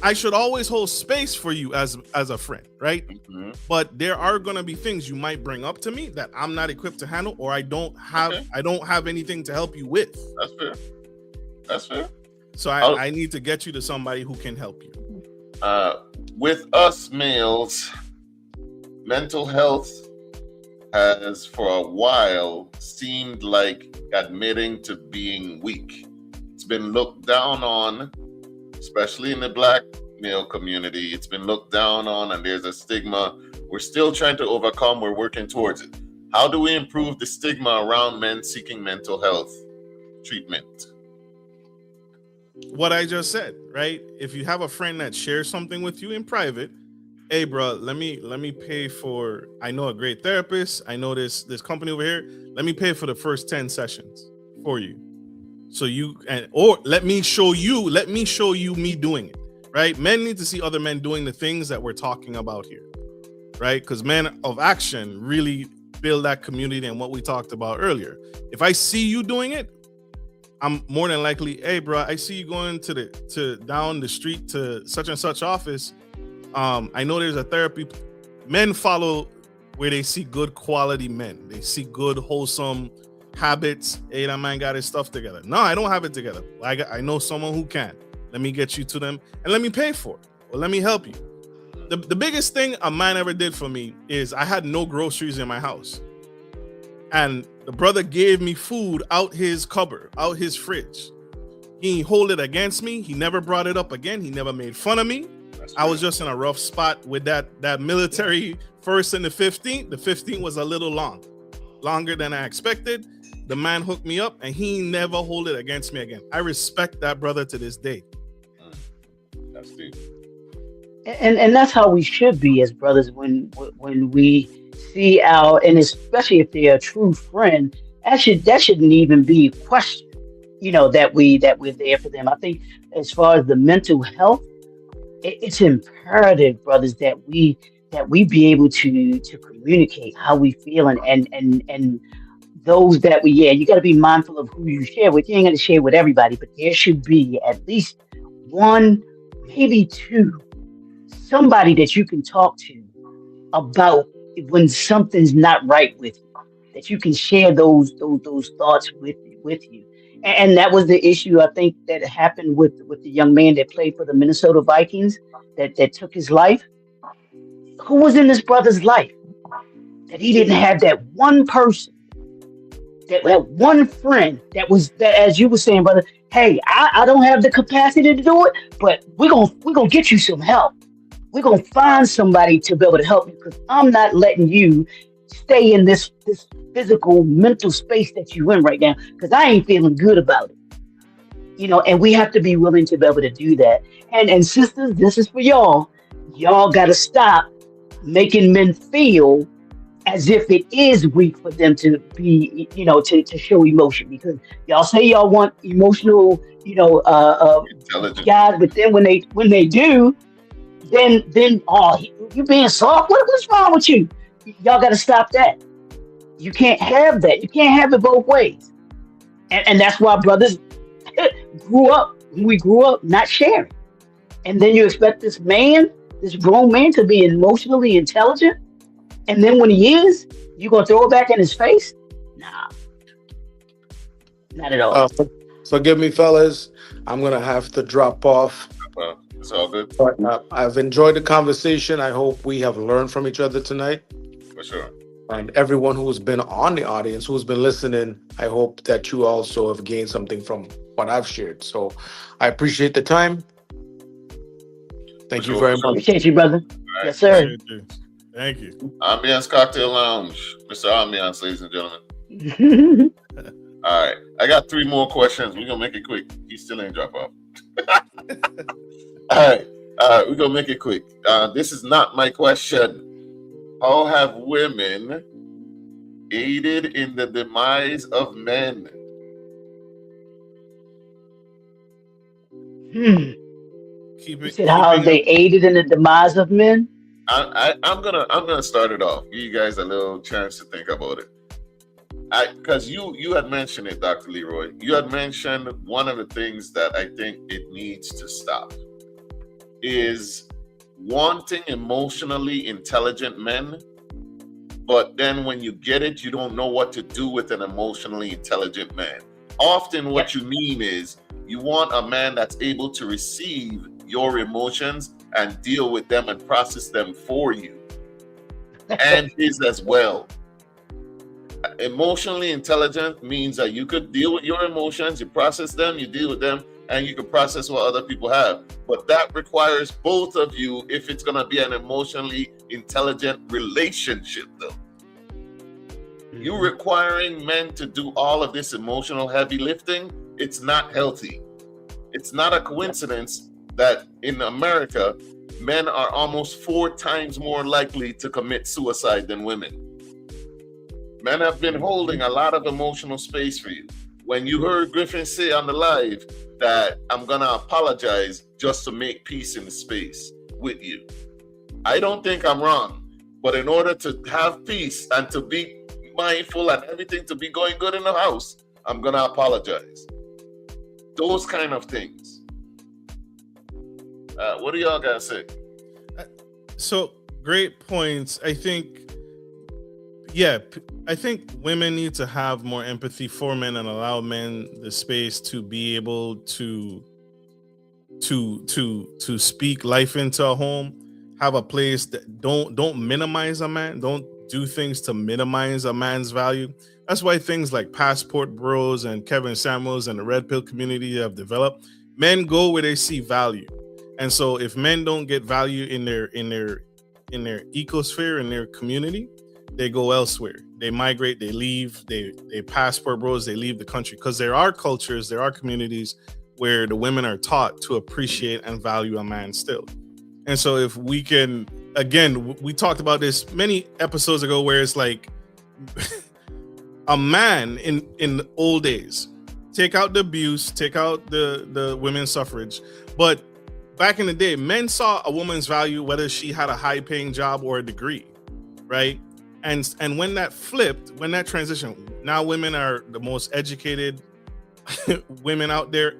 I should always hold space for you as a friend, right? Mm-hmm. But there are gonna be things you might bring up to me that I'm not equipped to handle, or I don't have anything to help you with. That's fair. So I need to get you to somebody who can help you. With us males, mental health has for a while seemed like admitting to being weak. It's been looked down on, especially in the Black male community. It's been looked down on, and there's a stigma we're still trying to overcome. We're working towards it. How do we improve the stigma around men seeking mental health treatment? What I just said, right? If you have a friend that shares something with you in private, hey bro, let me pay for, I know a great therapist, I know this company over here, let me pay for the first 10 sessions for you. So or let me show you me doing it, right? Men need to see other men doing the things that we're talking about here, right? Because men of action really build that community and what we talked about earlier. If I see you doing it, I'm more than likely, hey bro, I see you going to down the street to such and such office. I know there's a therapy. Men follow where they see good quality men. They see good, wholesome habits. Hey, that man got his stuff together. No, I don't have it together. I know someone who can. Let me get you to them and let me pay for it, or let me help you. The biggest thing a man ever did for me is I had no groceries in my house. And the brother gave me food out his cupboard, out his fridge. He didn't hold it against me. He never brought it up again. He never made fun of me. I was just in a rough spot with that military first and the 15th. The 15th was a little longer than I expected. The man hooked me up and he never hold it against me again. I respect that brother to this day. That's deep. And that's how we should be as brothers when we see and especially if they're a true friend, that shouldn't even be a question, that we're there for them. I think as far as the mental health, it's imperative, brothers, that we be able to communicate how we feel and those that you got to be mindful of who you share with. You ain't got to share with everybody, but there should be at least one, maybe two, somebody that you can talk to about when something's not right with you, that you can share those thoughts with you. And that was the issue, I think, that happened with the young man that played for the Minnesota Vikings that took his life. Who was in this brother's life that he didn't have that one person, that one friend that, as you were saying, brother, hey, I don't have the capacity to do it, but we're gonna get you some help. We're gonna find somebody to be able to help you, because I'm not letting you stay in this physical, mental space that you in right now, because I ain't feeling good about it. And we have to be willing to be able to do that. And sisters, this is for y'all. Y'all got to stop making men feel as if it is weak for them to be, to show emotion, because y'all say y'all want emotional, guys, but then when they do, then you being soft. What's wrong with you? Y'all got to stop that. You can't have that. You can't have it both ways. And that's why brothers we grew up not sharing. And then you expect this grown man to be emotionally intelligent. And then when he is, you going to throw it back in his face? Nah. Not at all. Forgive me, fellas. I'm going to have to drop off. Well, it's all good. But I've enjoyed the conversation. I hope we have learned from each other tonight. For sure. And everyone who's been on the audience, who's been listening, I hope that you also have gained something from what I've shared. So I appreciate the time. Thank you very much. Appreciate you, brother. Right. Yes, sir. Appreciate you. Thank you. Ambiance Cocktail Lounge, Mr. Ambiance, ladies and gentlemen. All right, I got 3 more questions. We're gonna make it quick. He still ain't drop off. All right, we're gonna make it quick. This is not my question. How have women aided in the demise of men? Keep You it. said how they aided in the demise of men? I'm gonna start it off. Give you guys a little chance to think about it. Because you had mentioned it, Dr. Leroy. You had mentioned one of the things that I think it needs to stop is wanting emotionally intelligent men, but then when you get it, you don't know what to do with an emotionally intelligent man. Often what you mean is you want a man that's able to receive your emotions and deal with them and process them for you, and his as well. Emotionally intelligent means that you could deal with your emotions, you process them, you deal with them, and you can process what other people have. But that requires both of you if it's going to be an emotionally intelligent relationship, though. You requiring men to do all of this emotional heavy lifting, it's not healthy. It's not a coincidence that in America, men are almost 4 times more likely to commit suicide than women. Men have been holding a lot of emotional space for you. When you heard Griffin say on the live that I'm gonna apologize just to make peace in the space with you, I don't think I'm wrong. But in order to have peace and to be mindful and everything to be going good in the house, I'm gonna apologize. Those kind of things. What do y'all gotta say? So great points. I think women need to have more empathy for men and allow men the space to be able to speak life into a home, have a place that don't minimize a man, don't do things to minimize a man's value. That's why things like Passport Bros and Kevin Samuels and the Red Pill community have developed. Men go where they see value. And so if men don't get value in their ecosphere, in their community, they go elsewhere. They migrate, they leave, they Passport Bros, they leave the country, because there are cultures, there are communities where the women are taught to appreciate and value a man still. And so if we can, again, we talked about this many episodes ago, where it's like a man in the old days, take out the abuse, take out the women's suffrage, but back in the day, men saw a woman's value whether she had a high paying job or a degree, right? And when that flipped, when that transition, now women are the most educated women out there,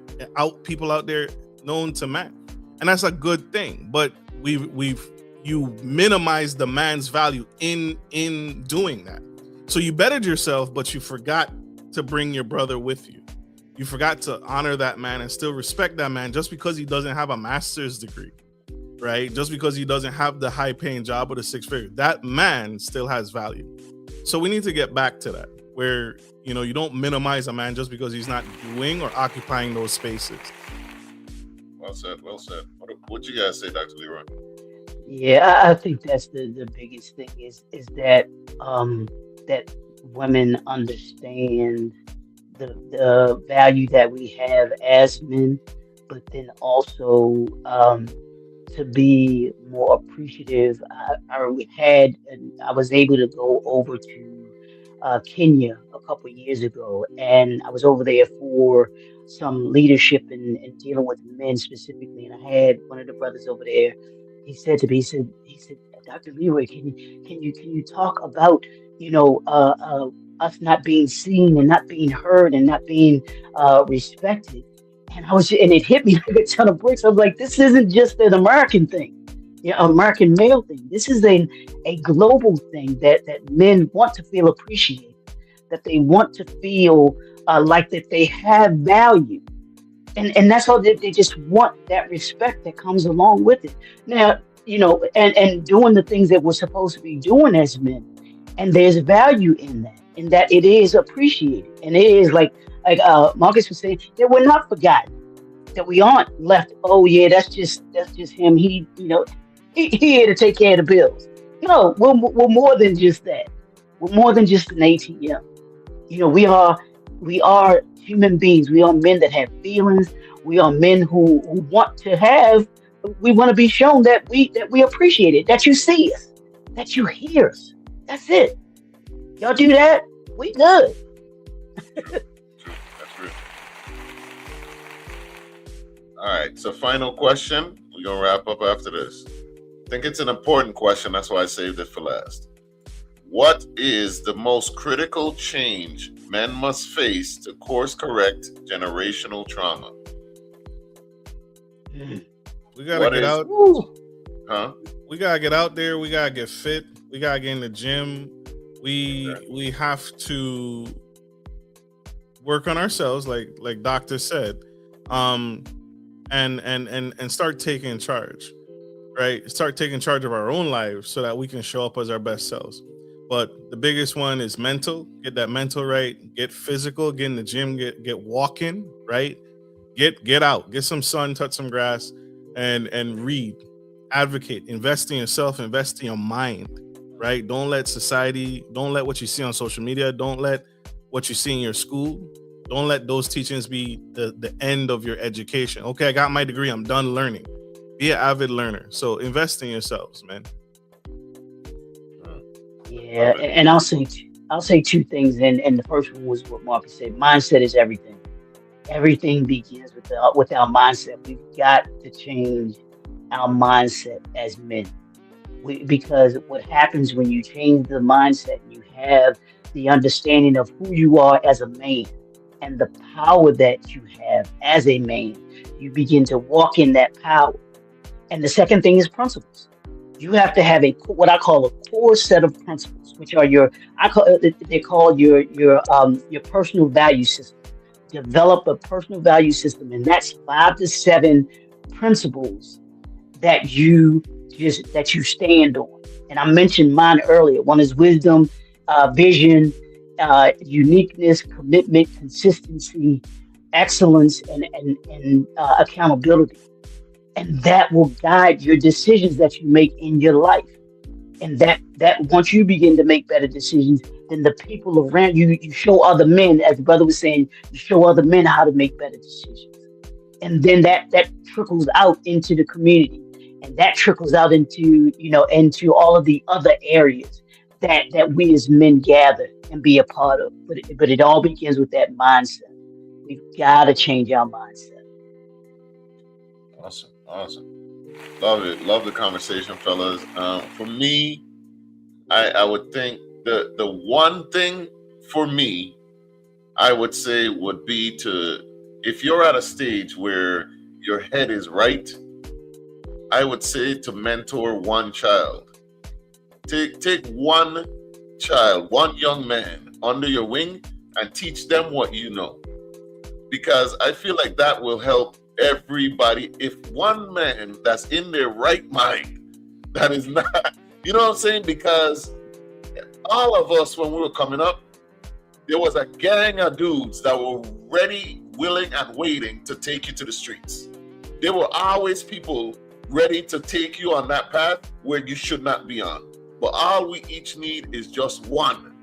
people out there known to men. And that's a good thing. But you minimize the man's value in doing that. So you bettered yourself, but you forgot to bring your brother with you. You forgot to honor that man and still respect that man just because he doesn't have a master's degree, right? Just because he doesn't have the high paying job or the 6-figure, that man still has value. So we need to get back to that, where, you don't minimize a man just because he's not doing or occupying those spaces. Well said. What you guys say, Dr. Leroy? Yeah, I think that's the biggest thing is that that women understand the value that we have as men, but then also to be more appreciative. I was able to go over to Kenya a couple years ago, and I was over there for some leadership and dealing with men specifically. And I had one of the brothers over there. He said to me, he said, Dr. Leroy, can you talk about us not being seen and not being heard and not being respected? And it hit me like a ton of bricks. I was like, this isn't just an American thing, American male thing. This is a global thing that men want to feel appreciated, that they want to feel like that they have value. And that's all, they just want that respect that comes along with it. Now, and doing the things that we're supposed to be doing as men. And there's value in that it is appreciated. And it is like Marcus was saying, that we're not forgotten, that we aren't left. Oh yeah, that's just him. He here to take care of the bills. No, we're more than just that. We're more than just an ATM. We are human beings. We are men that have feelings. We are men who want to have. We want to be shown that we appreciate it. That you see us. That you hear us. That's it. Y'all do that, we good. That's real. All right. So, final question. We're gonna wrap up after this. I think it's an important question. That's why I saved it for last. What is the most critical change men must face to course correct generational trauma? We gotta get out. Huh? We gotta get out there. We gotta get fit. We gotta get in the gym. We have to work on ourselves, like Doctor said, and start taking charge, right? Start taking charge of our own lives so that we can show up as our best selves. But the biggest one is mental. Get that mental right. Get physical. Get in the gym. Get walking. Right. Get out. Get some sun. Touch some grass. And read. Advocate. Invest in yourself. Invest in your mind. Right. Don't let society. Don't let what you see on social media. Don't let what you see in your school. Don't let those teachings be the end of your education. Okay, I got my degree. I'm done learning. Be an avid learner. So invest in yourselves, man. Yeah, and I'll say two things, and the first one was what Marcus said. Mindset is everything. Everything begins with our mindset. We've got to change our mindset as men. Because what happens when you change the mindset, you have the understanding of who you are as a man and the power that you have as a man. You begin to walk in that power. And the second thing is principles. You have to have what I call a core set of principles, which are your personal value system. Develop a personal value system, and that's 5 to 7 principles that you stand on. And I mentioned mine earlier. One is wisdom, vision, uniqueness, commitment, consistency, excellence, and accountability. And that will guide your decisions that you make in your life. And that once you begin to make better decisions, then the people around you, you show other men, as the brother was saying, you show other men how to make better decisions. And then that trickles out into the community. And that trickles out into all of the other areas that we as men gather and be a part of. But it all begins with that mindset. We've got to change our mindset. Awesome. Love it. Love the conversation, fellas. For me, I would think the one thing for me, I would say would be if you're at a stage where your head is right, I would say to mentor one child. Take one child, one young man under your wing and teach them what you know. Because I feel like that will help everybody. If one man that's in their right mind, that is not, you know what I'm saying? Because all of us, when we were coming up, there was a gang of dudes that were ready, willing, and waiting to take you to the streets. There were always people ready to take you on that path where you should not be on. But all we each need is just one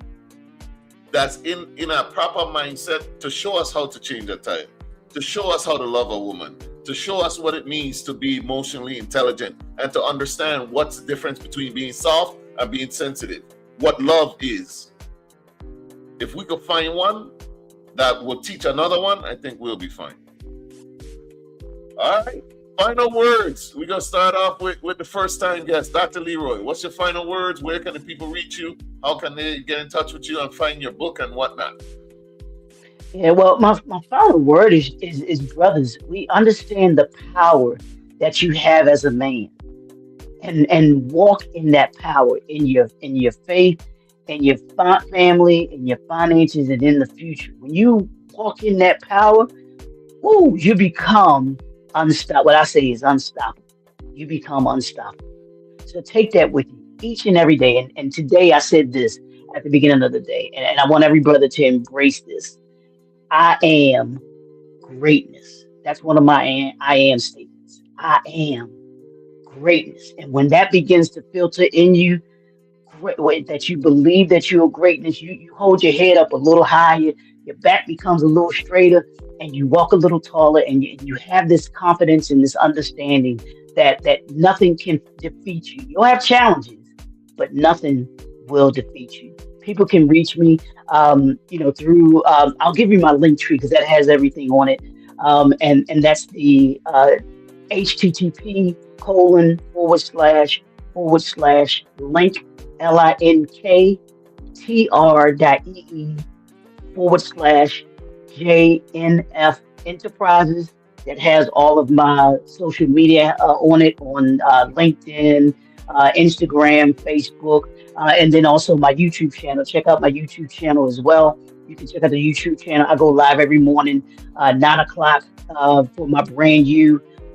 that's in a proper mindset to show us how to change a tire, to show us how to love a woman, to show us what it means to be emotionally intelligent, and to understand what's the difference between being soft and being sensitive, what love is. If we could find one that will teach another one, I think we'll be fine. All right, final words. We're going to start off with the first time guest, Dr. Leroy. What's your final words? Where can the people reach you? How can they get in touch with you and find your book and whatnot? Yeah, well, my final word is brothers, we understand the power that you have as a man, and walk in that power in your faith, in your family, in your finances, and in the future. When you walk in that power, you become unstoppable. What I say is unstoppable. You become unstoppable. So take that with you each and every day. And today I said this at the beginning of the day, and I want every brother to embrace this. I am greatness. That's one of my I am statements. I am greatness. And when that begins to filter in you, that you believe that you're greatness, you hold your head up a little higher, your back becomes a little straighter, and you walk a little taller, and you have this confidence and this understanding that nothing can defeat you. You'll have challenges, but nothing will defeat you. People can reach me, through. I'll give you my link tree because that has everything on it, and that's the http://link linktr.ee/JNF Enterprises that has all of my social media on it on LinkedIn, Instagram, Facebook, and then also my YouTube channel. Check out my YouTube channel as well. You can check out the YouTube channel. I go live every morning, 9 o'clock, for my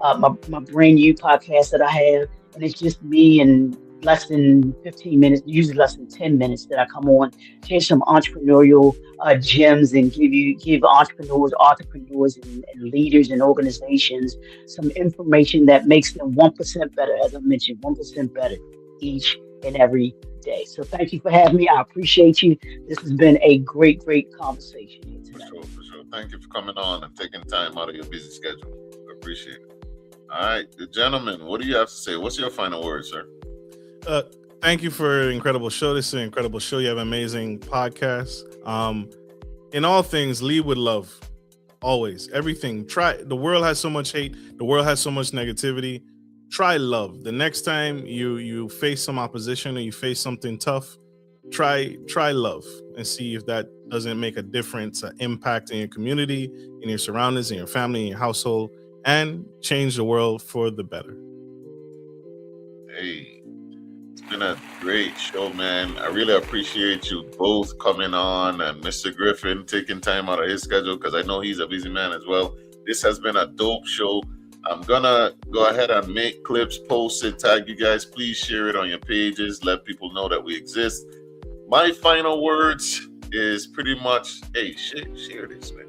my brand new podcast that I have, and it's just me and less than 15 minutes, usually less than 10 minutes that I come on, share some entrepreneurial gems and give entrepreneurs and leaders and organizations some information that makes them 1% better, as I mentioned, 1% better each and every day. So thank you for having me. I appreciate you. This has been a great conversation here tonight. For sure. Thank you for coming on and taking time out of your busy schedule. I appreciate it. All right, the gentleman, what do you have to say? What's your final word, sir? Thank you for an incredible show. This is an incredible show. You have an amazing podcast. In all things, lead with love. Always. Everything. The world has so much hate. The world has so much negativity. Try love. The next time you face some opposition or you face something tough, try love and see if that doesn't make a difference, an impact in your community, in your surroundings, in your family, in your household, and change the world for the better. Hey, it's been a great show, man. I really appreciate you both coming on and Mr. Griffin taking time out of his schedule because I know he's a busy man as well. This has been a dope show. I'm gonna go ahead and make clips, post it, tag you guys. Please share it on your pages. Let people know that we exist. My final words is pretty much, hey, share this, man.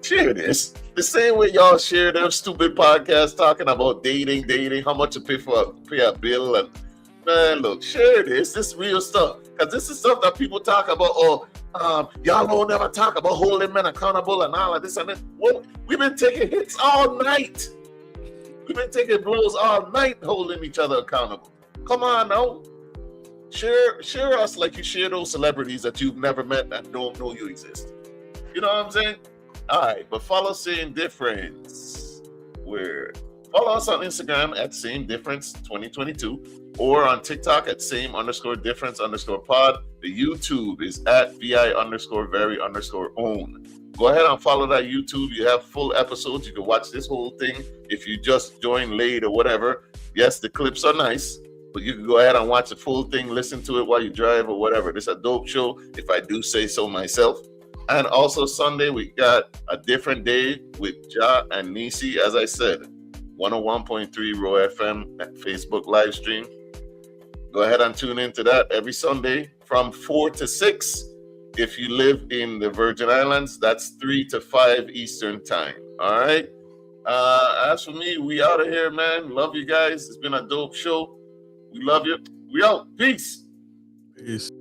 Share this. The same way y'all share them stupid podcasts talking about dating, how much to pay a bill, and man, look, share this. This is real stuff. Because this is stuff that people talk about. Y'all don't never talk about holding men accountable and all of this and that. Well, we've been taking hits all night. We've been taking blows all night holding each other accountable. Come on now. Share us like you share those celebrities that you've never met and don't know you exist. You know what I'm saying? All right, but follow Same Difference. Follow us on Instagram at Same Difference 2022 or on TikTok at Same_Difference_pod. The YouTube is at VI_very_own. Go ahead and follow that YouTube. You have full episodes. You can watch this whole thing if you just join late or whatever. Yes, the clips are nice, but you can go ahead and watch the full thing, listen to it while you drive or whatever. This is a dope show, if I do say so myself. And also Sunday, we got a different day with Ja and Nisi, as I said, 101.3 Raw FM at Facebook live stream. Go ahead and tune into that every Sunday from 4 to 6. If you live in the Virgin Islands, that's 3 to 5 Eastern time. All right. As for me, we out of here, man. Love you guys. It's been a dope show. We love you. We out. Peace. Peace.